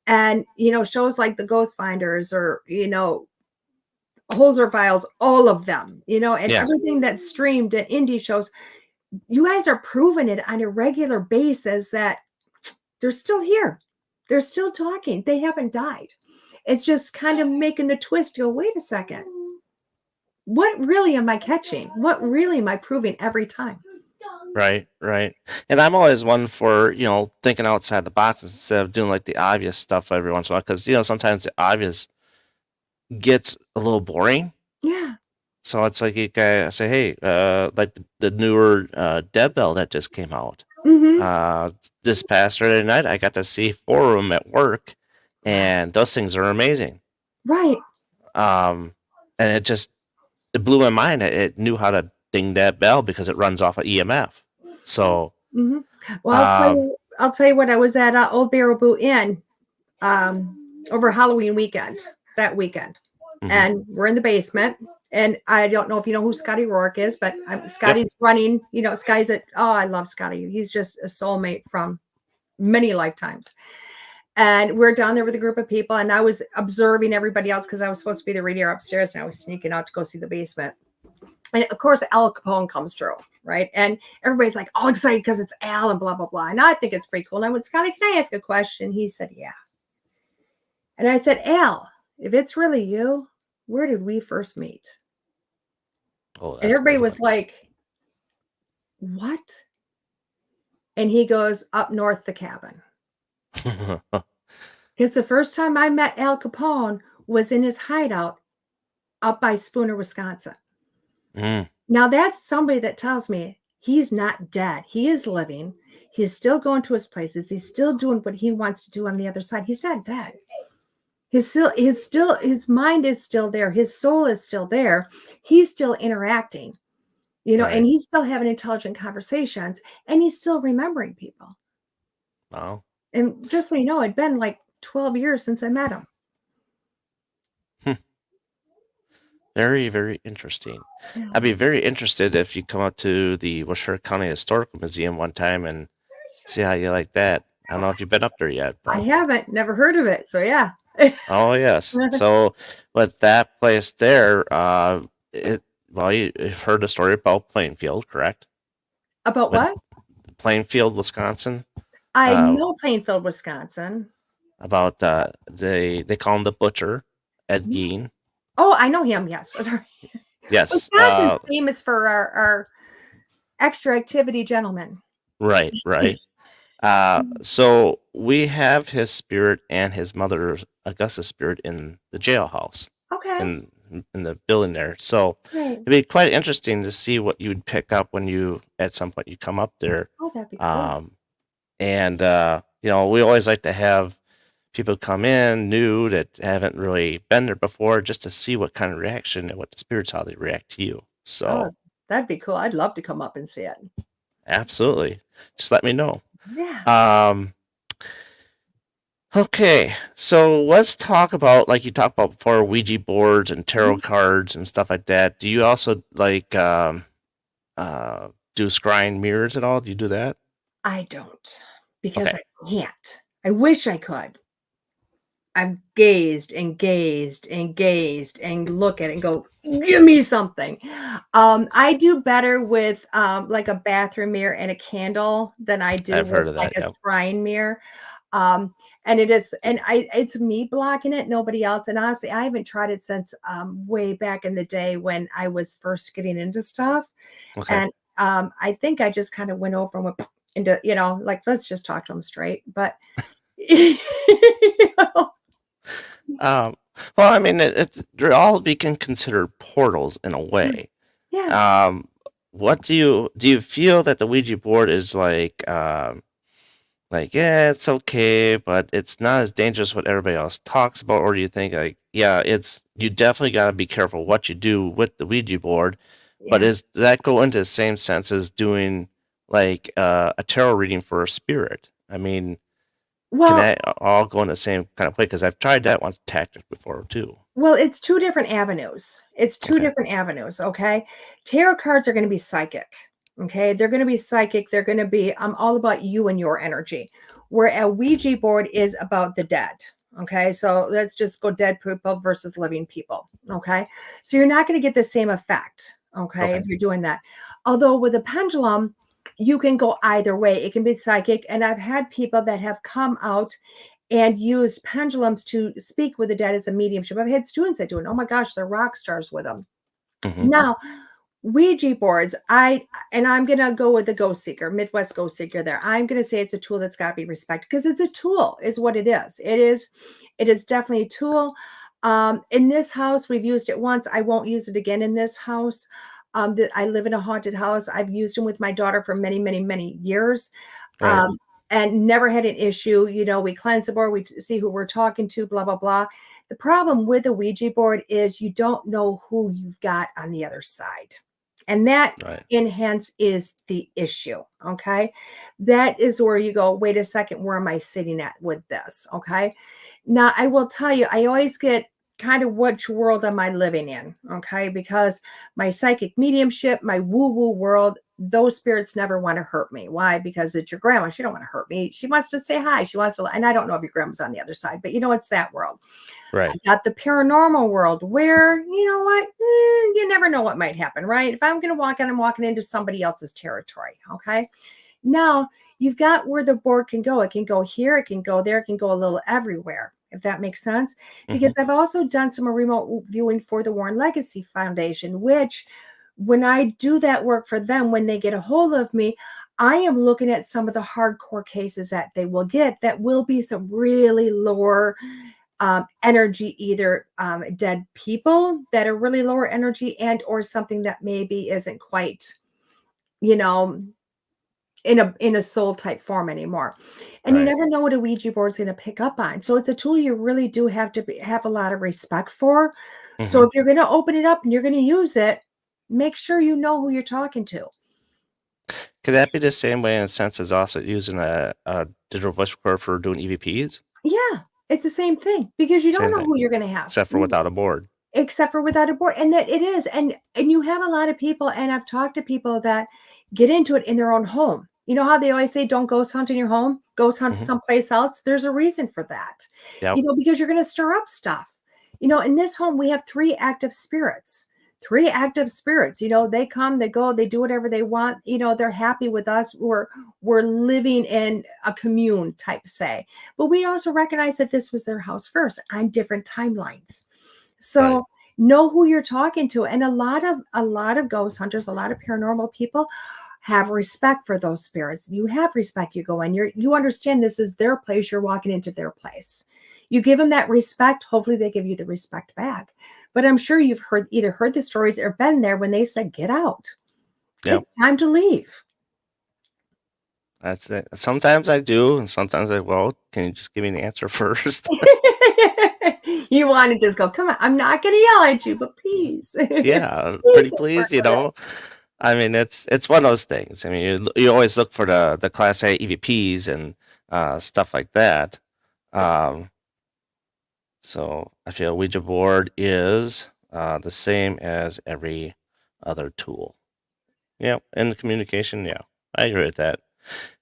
And shows like the Ghost Finders, or Holzer Files, all of them, and Yeah. everything that's streamed at indie shows, you guys are proving it on a regular basis that they're still here. They're still talking. They haven't died. It's just kind of making the twist go, wait a second. What really am I catching? What really am I proving every time? Right. Right. And I'm always one for, thinking outside the box instead of doing like the obvious stuff every once in a while. Because, sometimes the obvious gets a little boring. Yeah. So it's like you guys say, hey, like the newer Dead Bell that just came out. Mm-hmm. This past Saturday night, I got to see 4 of them at work, and those things are amazing. Right. And it blew my mind. It knew how to ding that bell because it runs off of EMF. So, Hmm. Well, um, I'll tell you what. I was at Old Baraboo Inn over Halloween weekend. That weekend, mhm. and we're in the basement. And I don't know if you know who Scotty Rourke is, but Yep. Scotty's running. You know, Scotty's I love Scotty. He's just a soulmate from many lifetimes. And we're down there with a group of people, and I was observing everybody else because I was supposed to be the reader upstairs, and I was sneaking out to go see the basement. And of course, Al Capone comes through, right? And everybody's like all excited because it's Al and blah, blah, blah. And I think it's pretty cool. And I went, Scotty, can I ask a question? He said, yeah. And I said, Al, if it's really you, where did we first meet? Oh, And everybody was like, what? And he goes, up north, the cabin. Because the first time I met Al Capone was in his hideout up by Spooner, Wisconsin. Mm. Now that's somebody that tells me he's not dead. He is living. He's still going to his places. He's still doing what he wants to do on the other side. He's not dead. His mind is still there. His soul is still there. He's still interacting, you know, Right. and he's still having intelligent conversations, and he's still remembering people. Wow. And just so you know, it'd been like 12 years since I met him. Very, very interesting. Yeah. I'd be very interested if you come up to the Washoe County Historical Museum one time and see how you like that. I don't know if you've been up there yet. But... I haven't, never heard of it. So yeah. Oh yes. So, but that place there, you've heard the story about Plainfield, correct? About what? Plainfield, Wisconsin. I know Plainfield, Wisconsin. About they call him the Butcher, Ed Gein. Oh, I know him. Yes. Yes. Wisconsin's famous for our extra activity gentlemen. Right. So we have his spirit and his mother Augusta's spirit in the jailhouse. Okay. In the building there. So it'd be quite interesting to see what you would pick up when you at some point you come up there. Oh, that'd be cool. And you know, we always like to have people come in new that haven't really been there before, just to see what kind of reaction and what the spirits, how they react to you. So that'd be cool. I'd love to come up and see it. Absolutely. Just let me know. Yeah. Okay, so let's talk about, like you talked about before, Ouija boards and tarot cards and stuff like that. Do you also like do scrying mirrors at all? Do you do that? I don't, because I can't. I wish I could. I've gazed and gazed and gazed and look at it and go, give me something. I do better with like a bathroom mirror and a candle than I do I've heard with of like that, a scrying mirror. And it's me blocking it, nobody else. And honestly, I haven't tried it since way back in the day when I was first getting into stuff. Okay. And I think I just kind of went over and went into, you know, like, let's just talk to them straight. But you know. Well, I mean, they're all can consider portals in a way. Yeah. What do you feel that the Ouija board is like, yeah, it's okay, but it's not as dangerous what everybody else talks about? Or do you think, like, yeah, you definitely got to be careful what you do with the Ouija board, but does that go into the same sense as doing like a tarot reading for a spirit? I mean, can that all go in the same kind of play? Because I've tried that one tactic before too. Well, it's two different avenues. Okay. Tarot cards are going to be psychic. Okay. They're going to be psychic. They're going to be all about you and your energy, where a Ouija board is about the dead. Okay. So let's just go dead people versus living people. Okay. So you're not going to get the same effect. Okay. If you're doing that. Although with a pendulum, you can go either way. It can be psychic. And I've had people that have come out and used pendulums to speak with the dead as a mediumship. I've had students that do it. Oh my gosh, they're rock stars with them. Mm-hmm. Now, Ouija boards, I'm going to go with the Ghost Seeker, Midwest Ghost Seeker there. I'm going to say it's a tool that's got to be respected because it's a tool is what it is. It is definitely a tool. In this house, we've used it once. I won't use it again in this house. That I live in a haunted house. I've used them with my daughter for many, many, many years. Right. and never had an issue. We cleanse the board, we see who we're talking to, blah, blah, blah. The problem with the Ouija board is you don't know who you've got on the other side. And that Right. enhance is the issue. Okay. That is where you go, wait a second, where am I sitting at with this? Okay. Now I will tell you, I always get kind of which world am I living in? Okay. Because my psychic mediumship, my woo-woo world, those spirits never want to hurt me. Why? Because it's your grandma. She don't want to hurt me. She wants to say hi. She wants to, and I don't know if your grandma's on the other side, but it's that world. I Right. got the paranormal world where, you know what, you never know what might happen, right? If I'm going to walk in, I'm walking into somebody else's territory. Okay. Now you've got where the board can go. It can go here. It can go there. It can go a little everywhere, if that makes sense. Because I've also done some remote viewing for the Warren Legacy Foundation, which when I do that work for them, when they get a hold of me, I am looking at some of the hardcore cases that they will get that will be some really lower energy, either dead people that are really lower energy and or something that maybe isn't quite, in a soul type form anymore. And you Right. never know what a Ouija board is going to pick up on. So it's a tool you really do have to have a lot of respect for. So Hmm. if you're going to open it up and you're going to use it, make sure you know who you're talking to. Could that be the same way in a sense as also using a digital voice recorder for doing EVPs? Yeah, it's the same thing because you don't Same know thing, who you're going to have. except for without a board. Except for without a board, and that it is, and you have a lot of people, and I've talked to people that get into it in their own home. You know how they always say, don't ghost hunt in your home, ghost hunt Hmm. someplace else. There's a reason for that, Yep. because you're going to stir up stuff. In this home, we have three active spirits. They come, they go, they do whatever they want. They're happy with us. We're living in a commune type say, but we also recognize that this was their house first on different timelines. Right. So know who you're talking to. And a lot of ghost hunters, a lot of paranormal people have respect for those spirits. You have respect. You go in, you understand this is their place. You're walking into their place. You give them that respect. Hopefully they give you the respect back. But I'm sure you've either heard the stories or been there when they said, get out. Yep. It's time to leave. That's it. Sometimes I do, and sometimes can you just give me an answer first? You want to just go, come on, I'm not going to yell at you, but please. Yeah, Please pretty let's please, work with it. I mean, it's one of those things. I mean, you always look for the Class A EVPs and stuff like that. So I feel Ouija board is the same as every other tool. Yeah, and the communication, yeah, I agree with that.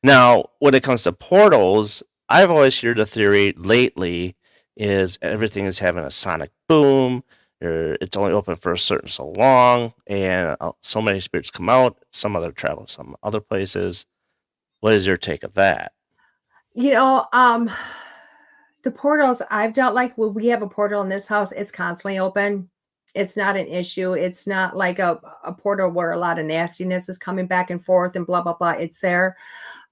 Now, when it comes to portals, I've always heard the theory lately is everything is having a sonic boom, or it's only open for a certain so long, and so many spirits come out, some other travel some other places. What is your take of that? You know, um, the portals I've dealt like when we have a portal in this house, it's constantly open. It's not an issue. It's not like a portal where a lot of nastiness is coming back and forth and blah, blah, blah. It's there.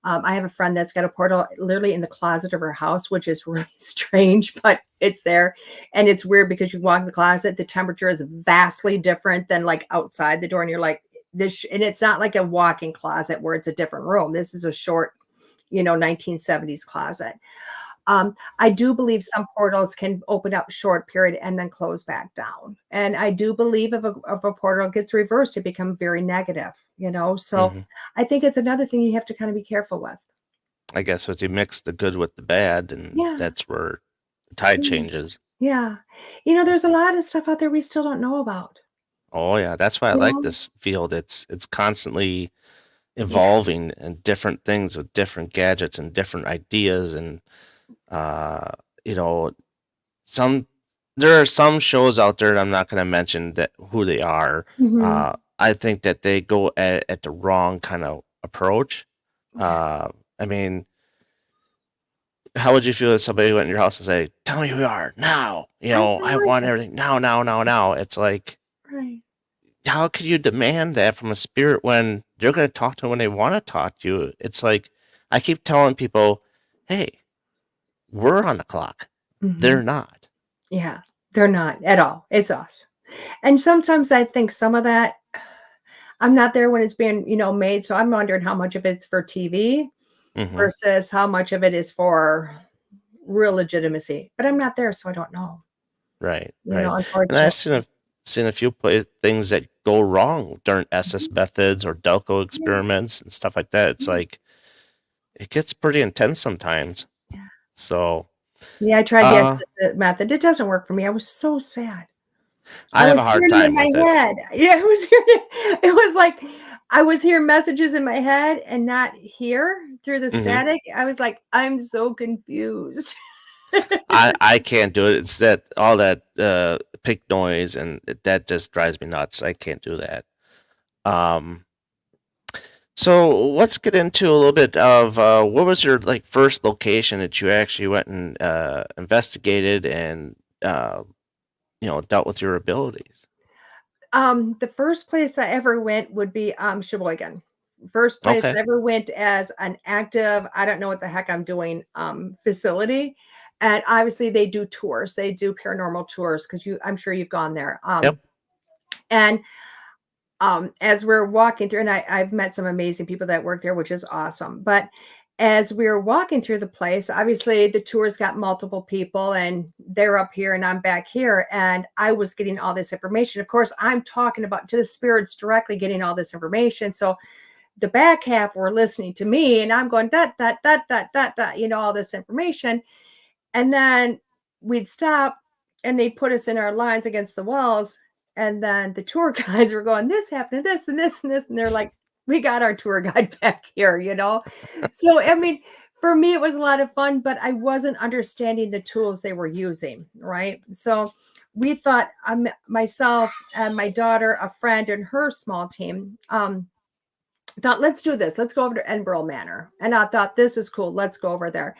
I have a friend that's got a portal literally in the closet of her house, which is really strange, but it's there. And it's weird because you walk in the closet, the temperature is vastly different than like outside the door. And you're like, and it's not like a walk-in closet where it's a different room. This is a short, 1970s closet. I do believe some portals can open up short period and then close back down. And I do believe if a portal gets reversed, it becomes very negative, So Hmm. I think it's another thing you have to kind of be careful with. I guess as you mix the good with the bad, and Yeah. that's where the tide Yeah. changes. Yeah. There's a lot of stuff out there we still don't know about. Oh yeah, that's why I You like know? this field. It's constantly Yeah. evolving and different things with different gadgets and different ideas and uh you know some there are some shows out there that I'm not going to mention that who they are. Hmm. I think that they go at the wrong kind of approach. Yeah. I mean, how would you feel if somebody went in your house and say, "Tell me who you are now"? I I like want it. everything now, now, now, now. It's like, Right. how could you demand that from a spirit when they're going to talk to you when they want to talk to you? It's like I keep telling people, "Hey, we're on the clock. Hmm. They're not." Yeah. They're not at all. It's us. And sometimes I think some of that, I'm not there when it's being, made. So I'm wondering how much of it's for TV Mm-hmm. versus how much of it is for real legitimacy. But I'm not there, so I don't know. Right. You know, Right. And unfortunately. I've seen a few things that go wrong during SS methods or Delco Yeah. experiments and stuff like that. It's like it gets pretty intense sometimes. So Yeah, I tried the uh exit method. It doesn't work for me. I was so sad. I I have a was hard hearing it in time my with it. head. Yeah, it was it was like I was hearing messages in my head and not hear through the Hmm. static. I was like, I'm so confused. I can't do it. It's that all that pink noise and that just drives me nuts. I can't do that. Um so let's get into a little bit of what was your like first location that you actually went and investigated and uh, dealt with your abilities. The first place I ever went would be Sheboygan. First place Okay. I ever went as an active, I don't know what the heck I'm doing, facility. And obviously they do tours. They do paranormal tours because I'm sure you've gone there. Yep. And as we're walking through, and I've met some amazing people that work there, which is awesome. But as we were walking through the place, obviously the tours got multiple people, and they're up here and I'm back here, and I was getting all this information. Of course, I'm talking about to the spirits directly, getting all this information. So the back half were listening to me, and I'm going that, all this information. And then we'd stop and they'd put us in our lines against the walls. And then the tour guides were going, this happened, this and this and this. And they're like, we got our tour guide back here. So, I mean, for me, it was a lot of fun, but I wasn't understanding the tools they were using. Right. So we thought, myself and my daughter, a friend, and her small team, thought, let's do this. Let's go over to Edinburgh Manor. And I thought, this is cool. Let's go over there.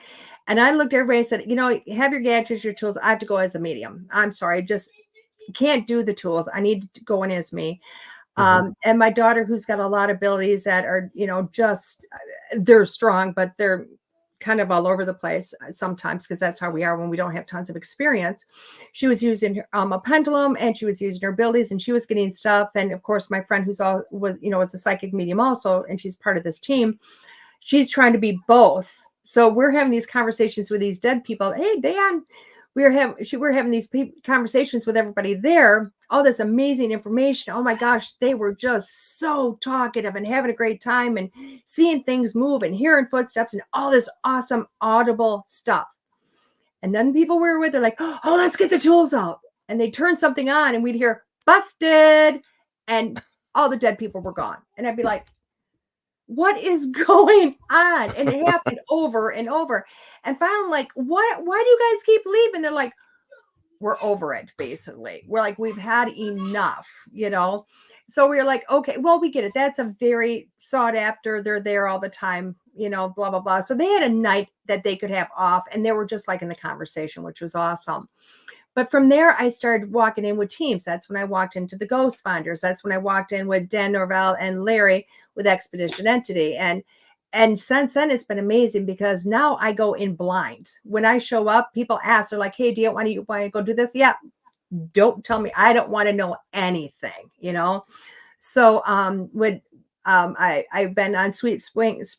And I looked at everybody and said, have your gadgets, your tools. I have to go as a medium. I'm sorry. I just can't do the tools. I need to go in as me. Hmm. And my daughter, who's got a lot of abilities that are, just, they're strong, but they're kind of all over the place sometimes, because that's how we are when we don't have tons of experience. She was using a pendulum, and she was using her abilities, and she was getting stuff. And of course, my friend was a psychic medium also, and she's part of this team. She's trying to be both. So we're having these conversations with these dead people. Hey, Dan, we're having these conversations with everybody there. All this amazing information. Oh my gosh, they were just so talkative and having a great time and seeing things move and hearing footsteps and all this awesome audible stuff. And then people we were with are like, oh, let's get the tools out. And they turn something on and we'd hear busted, and all the dead people were gone. And I'd be like, what is going on? And it happened over and over. And finally, like, why do you guys keep leaving? They're like, we're over it, basically. We're like, we've had enough. So we're like, okay, well, we get it. That's a very sought after. They're there all the time, blah, blah, blah. So they had a night that they could have off, and they were just like in the conversation, which was awesome. But from there, I started walking in with teams. That's when I walked into the Ghost Finders. That's when I walked in with Dan Norvell and Larry with Expedition Entity. And since then, it's been amazing, because now I go in blind. When I show up, people ask, they're like, hey, do you want to go do this? Yeah. Don't tell me. I don't want to know anything, So I've been on Sweet Springs.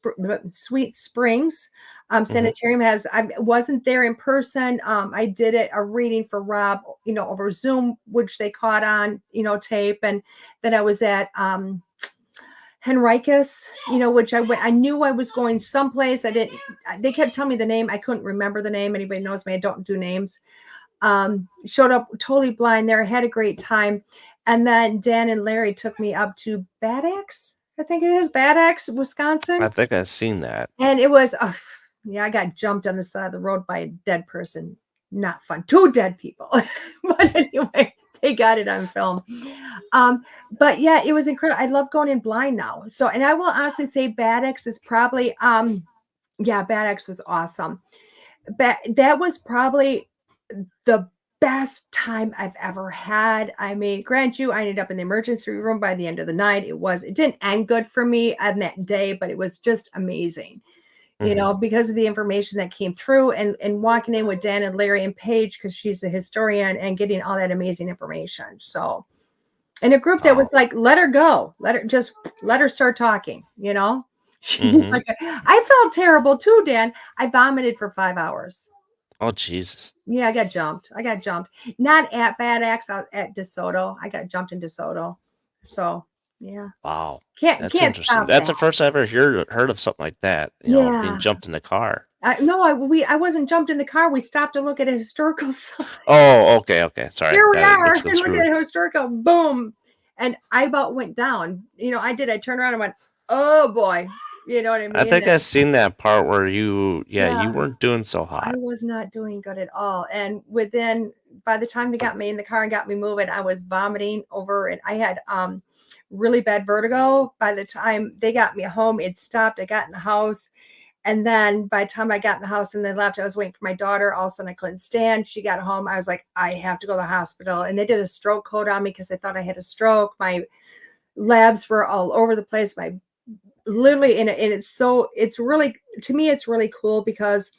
Sanitarium I wasn't there in person. I did a reading for Rob, over Zoom, which they caught on, tape. And then I was at Henricus, which I knew I was going someplace. They kept telling me the name. I couldn't remember the name. Anybody knows me, I don't do names. Showed up totally blind there, had a great time. And then Dan and Larry took me up to Bad Axe. I think it is Bad Axe, Wisconsin. I think I've seen that. And it was, I got jumped on the side of the road by a dead person. Not fun. 2 dead people. But anyway, they got it on film. But yeah, it was incredible. I love going in blind now. So, and I will honestly say Bad Axe is probably, Bad Axe was awesome. But that was probably the best time I've ever had. I mean, grant you, I ended up in the emergency room by the end of the night. It didn't end good for me on that day, but it was just amazing, because of the information that came through, and walking in with Dan and Larry and Paige, because she's the historian, and getting all that amazing information. So, in a group that was like, let her go, let her start talking, She's Mm-hmm. like, I felt terrible too, Dan. I vomited for 5 hours. Oh, Jesus. Yeah, I got jumped. I got jumped. Not at Bad Axe, at DeSoto. I got jumped in DeSoto. So, yeah. Wow. Can't That's can't interesting. stop That's that. the first I ever heard of something like that, being Yeah. jumped in the car. No, I wasn't jumped in the car. We stopped to look at a historical site. Oh, okay. Sorry. Here we Got it are, mixed and look screwed. at historical. Boom, and I about went down. I did. I turned around and went, "Oh boy," you know what I I mean? think I seen that part where you Yeah, weren't doing so I hot. was not doing good at all. And by the time they got me in the car and got me moving, I was vomiting over, and I had really bad vertigo. By the time they got me home, it stopped. I got in the house. And then by the time I got in the house and they left, I was waiting for my daughter. All of a sudden, I couldn't stand. She got home. I was like, I have to go to the hospital. And they did a stroke code on me because they thought I had a stroke. My labs were all over the place. My literally, and it's really, to me, it's really cool because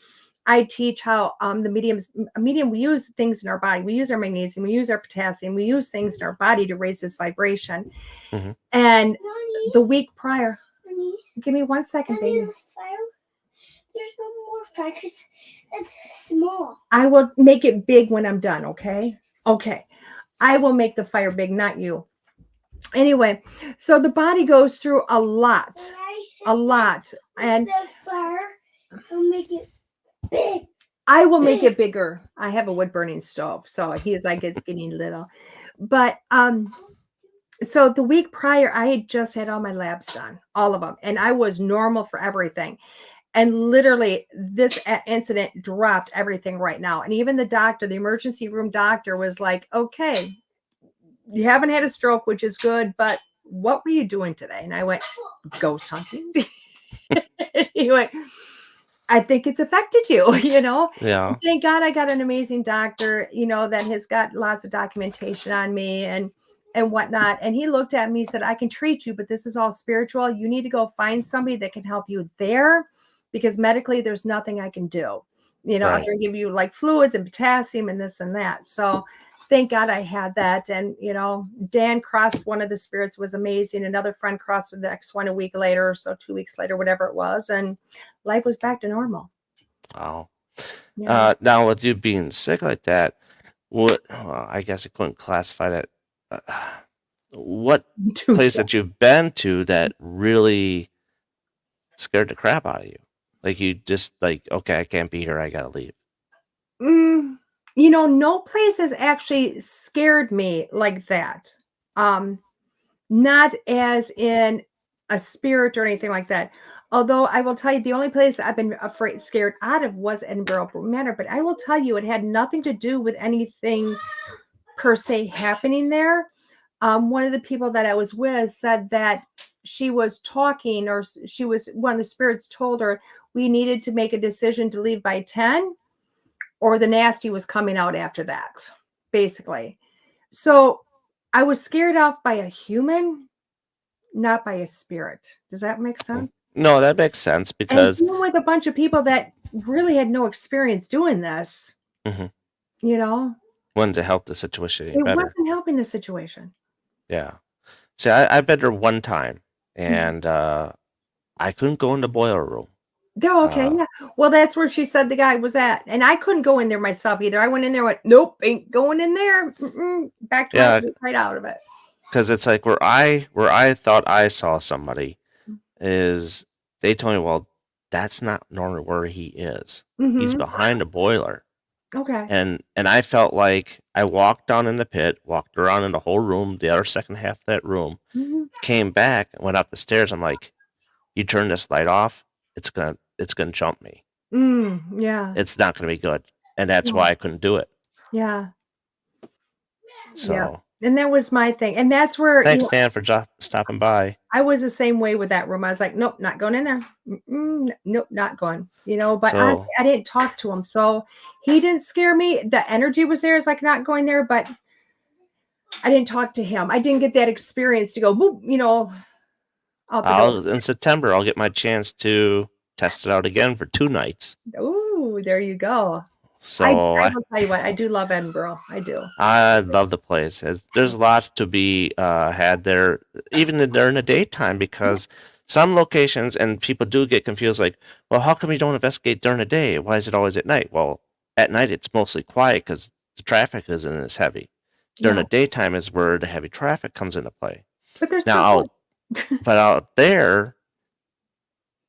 I teach how we use things in our body. We use our magnesium, we use our potassium, we use things in our body to raise this vibration. Mm-hmm. And Mommy, the week prior, Mommy, give me 1 second, Mommy, baby. the fire. There's no more fire because it's small. I will make it big when I'm done, okay? Okay. I will make the fire big, not you. Anyway, so the body goes through a lot. And The fire will make it big. I will make it bigger. I have a wood burning stove, so he's like, it's getting little. But so the week prior, I had just had all my labs done, all of them, and I was normal for everything. And literally, this incident dropped everything right now. And even the emergency room doctor was like, okay, you haven't had a stroke, which is good, but what were you doing today? And I went, ghost hunting. He went, I think it's affected you, Yeah. And thank God I got an amazing doctor, that has got lots of documentation on me and whatnot. And he looked at me and said, I can treat you, but this is all spiritual. You need to go find somebody that can help you there because medically there's nothing I can do, Right. other than give you like fluids and potassium and this and that. So thank God I had that. And, Dan crossed one of the spirits was amazing. Another friend crossed the next one a week later or so, 2 weeks later, whatever it was. And life was back to normal. Wow. Yeah. Now with you being sick like that, I guess I couldn't classify that. What place that you've been to that really scared the crap out of you? Like you just like, okay, I can't be here. I gotta leave. No place has actually scared me like that. Not as in a spirit or anything like that. Although I will tell you, the only place I've been scared out of was Edinburgh Manor. But I will tell you, it had nothing to do with anything per se happening there. One of the people that I was with said that she was talking, or one of the spirits told her we needed to make a decision to leave by 10, or the nasty was coming out after that, basically. So I was scared off by a human, not by a spirit. Does that make sense? No, that makes sense And because dealing with a bunch of people that really had no experience doing this, wanted to help the situation it better. wasn't helping the situation. Yeah. See, I've been there one time, and I couldn't go in the boiler room. Oh, okay, yeah. Well, that's where she said the guy was at, and I couldn't go in there myself either. I went in there, went, nope, ain't going in there. Back to right out of it. Because it's like where I thought I saw somebody is they told me, well, that's not normally where he is. He's behind a boiler. Okay. And I felt like I walked down in the pit, walked around in the whole room, the other second half of that room, came back, went up the stairs. I'm like, you turn this light off, it's gonna jump me. Yeah. It's not gonna be good. And that's why I couldn't do it. Yeah. So yeah. And that was my thing. And that's where thanks, Dan, for stopping by. I was the same way with that room. I was like, nope, not going in there. Nope, not going. But I didn't talk to him. So he didn't scare me. The energy was there. It's like not going there, but I didn't talk to him. I didn't get that experience to go, boop, in September, I'll get my chance to test it out again for 2 nights. Oh, there you go. So I will tell you what, I do love Edinburgh. I do. I love the place. There's lots to be had there, even during the daytime, because some locations, and people do get confused, like, well, how come you don't investigate during the day? Why is it always at night? Well, at night it's mostly quiet because the traffic isn't as heavy. During the No, daytime is where the heavy traffic comes into play. but they're Now, still but out there,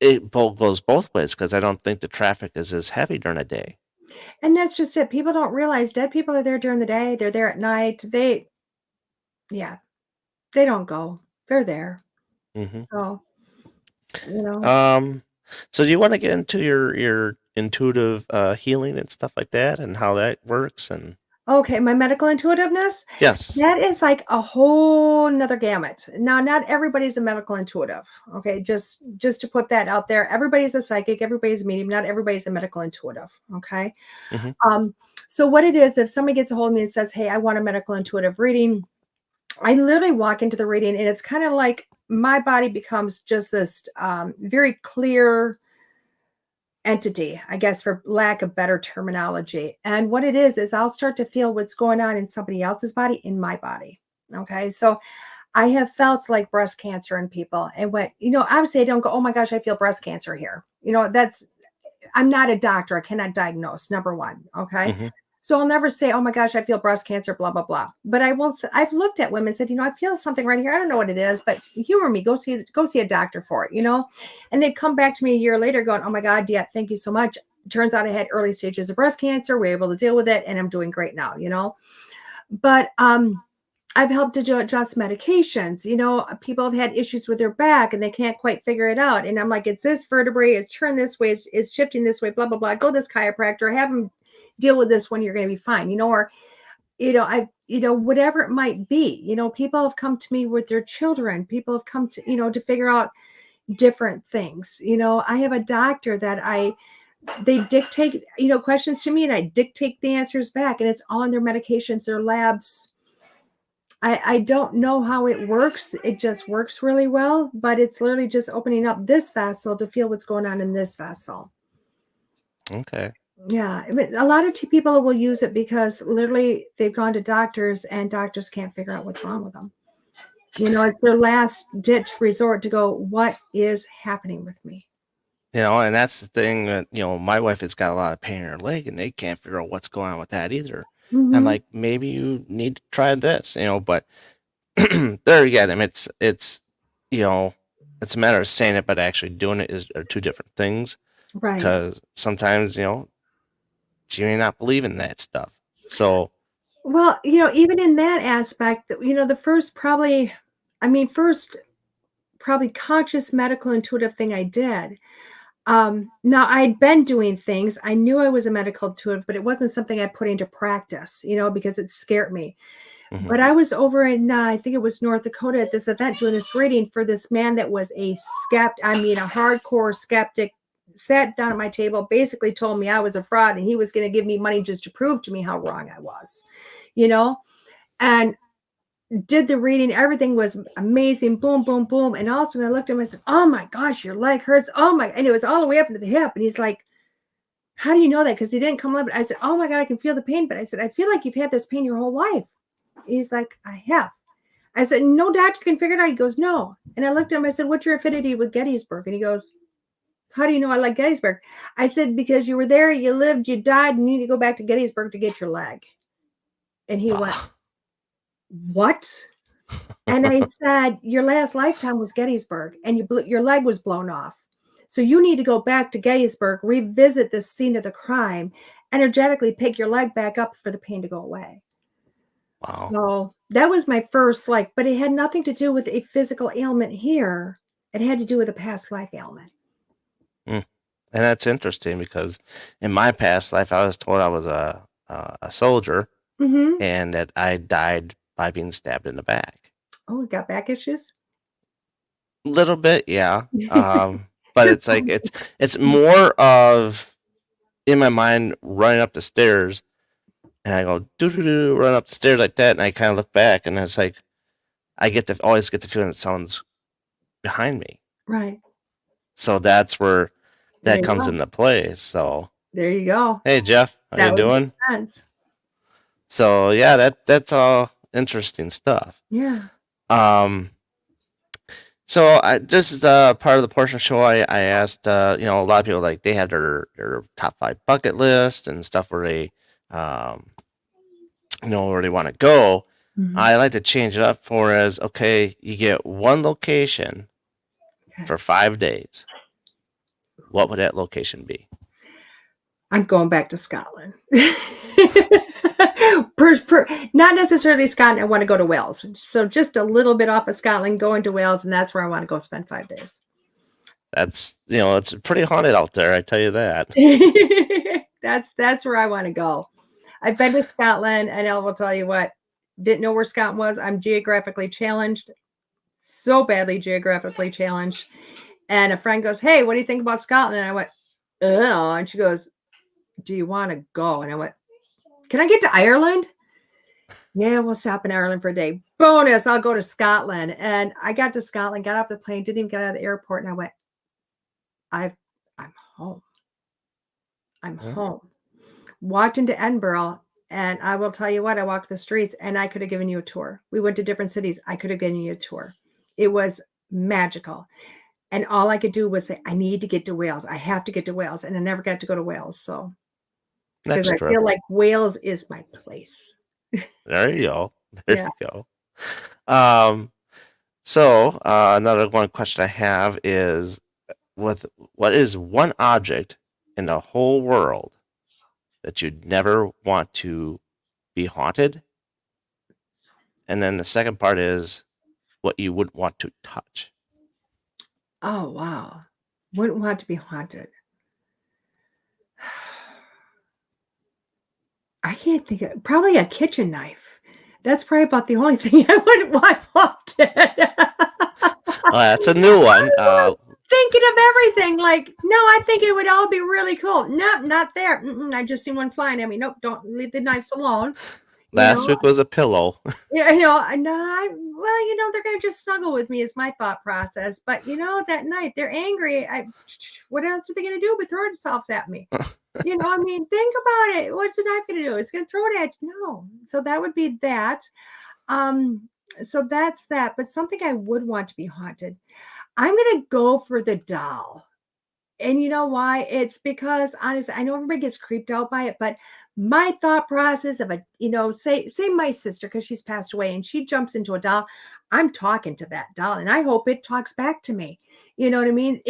it goes both ways because I don't think the traffic is as heavy during the day. and that's just it. People don't realize dead people are there during the day. They're there at night. Yeah, they don't go. They're there. hmm So, you know. So do you want to get into your intuitive healing and stuff like that, and how that works? And Okay, my medical intuitiveness, yes, that is like a whole nother gamut. Now, not everybody's a medical intuitive. Okay, just to put that out there, everybody's a psychic, everybody's a medium, not everybody's a medical intuitive. Okay. hmm So what it is, if somebody gets a hold of me and says, "Hey, I want a medical intuitive reading," I literally walk into the reading, and it's kind of like my body becomes just this very clear entity, I guess, for lack of better terminology. And what it is I'll start to feel what's going on in somebody else's body in my body. Okay. So I have felt like breast cancer in people and obviously I don't go, oh my gosh, I feel breast cancer here. I'm not a doctor. I cannot diagnose, number one. Okay. hmm So I'll never say, oh my gosh, I feel breast cancer, blah, blah, blah. But I've looked at women and said, I feel something right here. I don't know what it is, but humor me, go see a doctor for it, and they've come back to me a year later going, oh my God, yeah, thank you so much. Turns out I had early stages of breast cancer. We're able to deal with it and I'm doing great now. But, I've helped to adjust medications. People have had issues with their back and they can't quite figure it out. And I'm like, it's this vertebrae, it's turned this way, it's shifting this way, blah, blah, blah. Go to this chiropractor, have them deal with this when you're going to be fine, or, whatever it might be, people have come to me with their children. People have come to figure out different things. I have a doctor that they dictate, questions to me and I dictate the answers back, and it's on their medications, their labs. I don't know how it works. It just works really well, but it's literally just opening up this vessel to feel what's going on in this vessel. Okay. Yeah, a lot of people will use it because literally they've gone to doctors and doctors can't figure out what's wrong with them. It's their last ditch resort to go, what is happening with me? And that's the thing that, my wife has got a lot of pain in her leg and they can't figure out what's going on with that either. And I'm like, maybe you need to try this, but there again, I mean, it's it's a matter of saying it, but actually doing it are two different things. Right. Because sometimes, you may not believe in that stuff. So, Well, even in that aspect, the first probably conscious medical intuitive thing I did. Now I'd been doing things. I knew I was a medical intuitive, but it wasn't something I put into practice, because it scared me. mhm. But I was over in, I think it was North Dakota at this event doing this reading for this man that was a hardcore skeptic, sat down at my table, basically told me I was a fraud and he was going to give me money just to prove to me how wrong I was, and did the reading. Everything was amazing. Boom, boom, boom. And also when I looked at him, I said, oh my gosh, your leg hurts. Oh my, and it was all the way up into the hip. And he's like, how do you know that? Because he didn't come up. I said, oh my God, I can feel the pain. But I said, I feel like you've had this pain your whole life. He's like, I have. I said, no doctor can figure it out. He goes, no. And I looked at him. I said, what's your affinity with Gettysburg? And he goes, how do you know I like Gettysburg? I said, because you were there, you lived, you died, and you need to go back to Gettysburg to get your leg. And he went, what? And I said, your last lifetime was Gettysburg, and your leg was blown off. So you need to go back to Gettysburg, revisit the scene of the crime, energetically pick your leg back up for the pain to go away. Wow. So that was my first, but it had nothing to do with a physical ailment here. It had to do with a past life ailment. And that's interesting because in my past life, I was told I was a soldier and that I died by being stabbed in the back. Oh, you got back issues? A little bit, yeah. But it's like it's more of in my mind running up the stairs, and I go do run up the stairs like that, and I kind of look back, and it's like I always get the feeling that someone's behind me. Right. So that's where There that you comes go. into play. So There you go. hey Jeff, how That you would doing? make sense. So yeah, that's all interesting stuff. Yeah. So this is part of the portion of the show. I asked, a lot of people like they had their top 5 bucket list and stuff where they, um, where they want to go. Mhm. I like to change it up for as okay, you get one location for 5 days. What would that location be? I'm going back to Scotland. Not necessarily Scotland. I want to go to Wales. So just a little bit off of Scotland, going to Wales, and that's where I want to go spend 5 days. That's it's pretty haunted out there. I tell you that. That's where I want to go. I've been to Scotland, and I will tell you what. Didn't know where Scotland was. I'm geographically challenged, so badly geographically challenged. And a friend goes, "Hey, what do you think about Scotland?" And I went, "Oh," and she goes, "Do you want to go?" And I went, "Can I get to Ireland?" "Yeah, we'll stop in Ireland for a day." Bonus, I'll go to Scotland. And I got to Scotland, got off the plane, didn't even get out of the airport, and I went, I'm home. I'm home. Walked into Edinburgh, and I will tell you what, I walked the streets, and I could have given you a tour. We went to different cities. I could have given you a tour. It was magical. And all I could do was say, I need to get to Wales. I have to get to Wales. And I never got to go to Wales. So, because I feel like Wales is my place. There you go. There you go. So another one question I have is, what is one object in the whole world that you'd never want to be haunted? And then the second part is what you wouldn't want to touch. Oh, wow. Wouldn't want to be haunted. I can't think of probably a kitchen knife. That's probably about the only thing I wouldn't want haunted. That's a new one. Thinking of everything, like, no, I think it would all be really cool. Nope, not there. I just seen one flying at me. Nope, don't leave the knives alone. Last week was a pillow. Yeah, well, they're gonna just snuggle with me is my thought process. But that night they're angry. What else are they gonna do but throw themselves at me? Think about it. What's the knife gonna do? It's gonna throw it at you. No. So that would be that. So that's that. But something I would want to be haunted. I'm gonna go for the doll. And you know why? It's because honestly, I know everybody gets creeped out by it, but my thought process of say my sister, because she's passed away and she jumps into a doll, I'm talking to that doll and I hope it talks back to me. You know what I mean?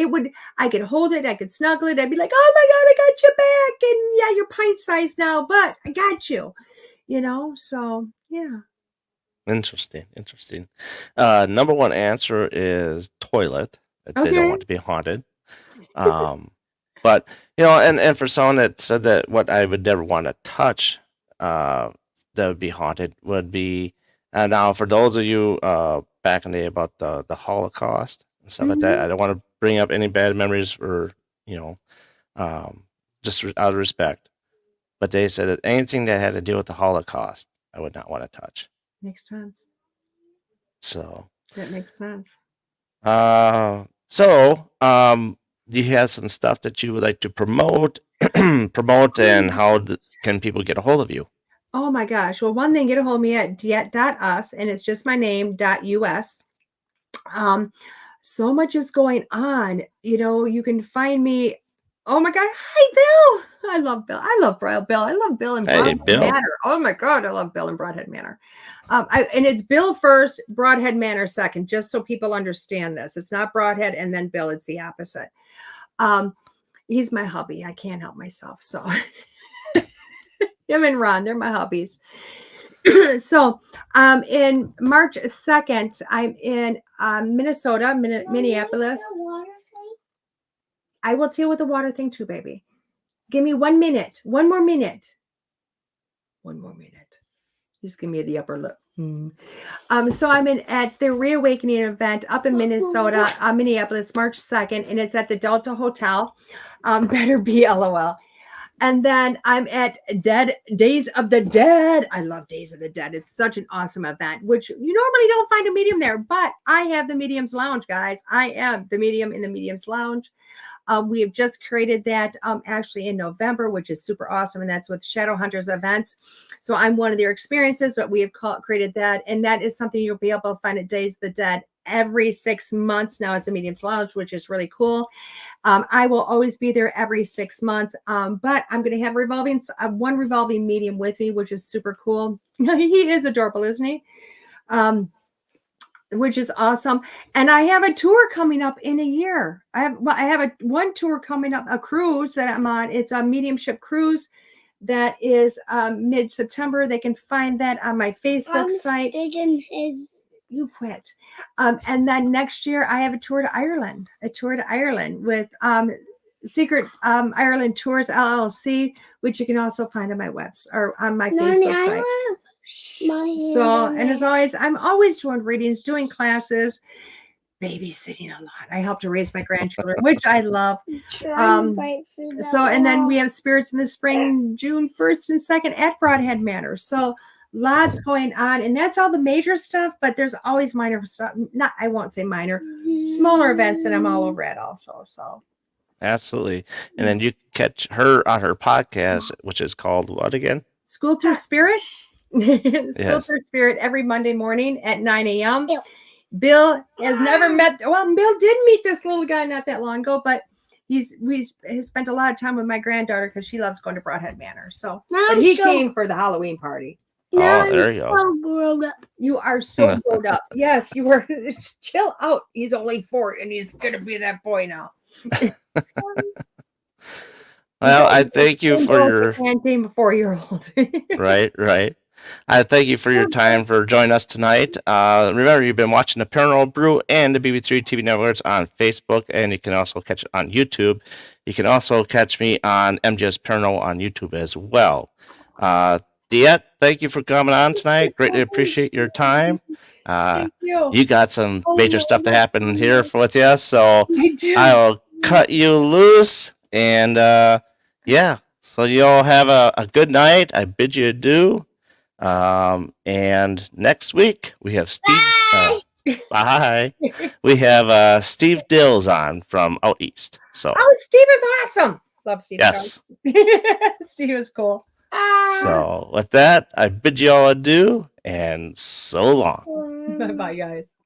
I could hold it, I could snuggle it, I'd be like, oh my God, I got you back. And yeah, you're pint sized now, but I got you. So yeah. Interesting. Number one answer is toilet. They don't want to be haunted. But and for someone that said that what I would never want to touch that would be haunted would be now for those of you back in the day about the Holocaust and stuff like that, I don't want to bring up any bad memories or just out of respect, but they said that anything that had to do with the Holocaust I would not want to touch. Makes sense. So that makes sense. Do you have some stuff that you would like to promote, and how can people get a hold of you? Oh my gosh. Well, one thing, get a hold of me at DeEtte.us, and it's just my name, .us. So much is going on. You can find me. Oh my God. Hi, Bill. I love Bill. I love Bill. I love Bill and Broadhead Manor. Oh my God. I love Bill and Broadhead Manor. And it's Bill first, Broadhead Manor second, just so people understand this. It's not Broadhead and then Bill. It's the opposite. He's my hubby. I can't help myself. So him and Ron, they're my hubbies. So in March 2nd, I'm in Minnesota, Minneapolis. I will deal with the water thing too, baby. Give me 1 minute. One more minute. Just give me the upper lip. So I'm at the Reawakening event up in Minnesota, Minneapolis, March 2nd, and it's at the Delta Hotel. Better be LOL. And then I'm at Days of the Dead. I love Days of the Dead. It's such an awesome event, which you normally don't find a medium there, but I have the Medium's Lounge, guys. I am the medium in the Medium's Lounge. We have just created that actually in November, which is super awesome. And that's with Shadow Hunters events. So I'm one of their experiences, but we have created that. And that is something you'll be able to find at Days of the Dead every 6 months now as a Medium's Lounge, which is really cool. I will always be there every 6 months, but I'm going to have one revolving medium with me, which is super cool. He is adorable, isn't he? Which is awesome. And I have a tour coming up in a year. I have one tour coming up, a cruise that I'm on. It's a mediumship cruise that is mid-September. They can find that on my Facebook site. You quit. And then next year I have a tour to Ireland with Secret Ireland Tours LLC, which you can also find on my website or on my Facebook site. So, and as always, I'm always doing readings, doing classes, babysitting a lot. I help to raise my grandchildren, which I love. So, and then we have Spirits in the Spring, June 1st and 2nd at Broadhead Manor. So lots going on, and that's all the major stuff, but there's always minor stuff. I won't say minor, smaller events that I'm all over at also. So absolutely. And then you catch her on her podcast, which is called what again? School Through Spirit. School Through Spirit every Monday morning at 9 a.m. Bill has never met. Well, Bill did meet this little guy not that long ago, but he spent a lot of time with my granddaughter because she loves going to Broadhead Manor. So, but he came for the Halloween party. Oh, there you go. So grown up. You are so grown up. Yes, you were. Chill out. He's only 4, and he's gonna be that boy now. Well, I thank you for your name a 4-year-old. Right. I thank you for your time for joining us tonight. Remember, you've been watching the Paranormal Brew and the BB3 TV networks on Facebook, and you can also catch it on YouTube. You can also catch me on MJS Paranormal on YouTube as well. DeEtte, thank you for coming on tonight. Greatly appreciate your time. Thank you. You got some major stuff to happen here with you, so I'll cut you loose. And yeah, so you all have a good night. I bid you adieu. And next week we have Steve. Bye. We have Steve Dills on from out east. So. Oh, Steve is awesome. Love Steve. Yes. Steve is cool. So with that, I bid you all adieu and so long. Bye, guys.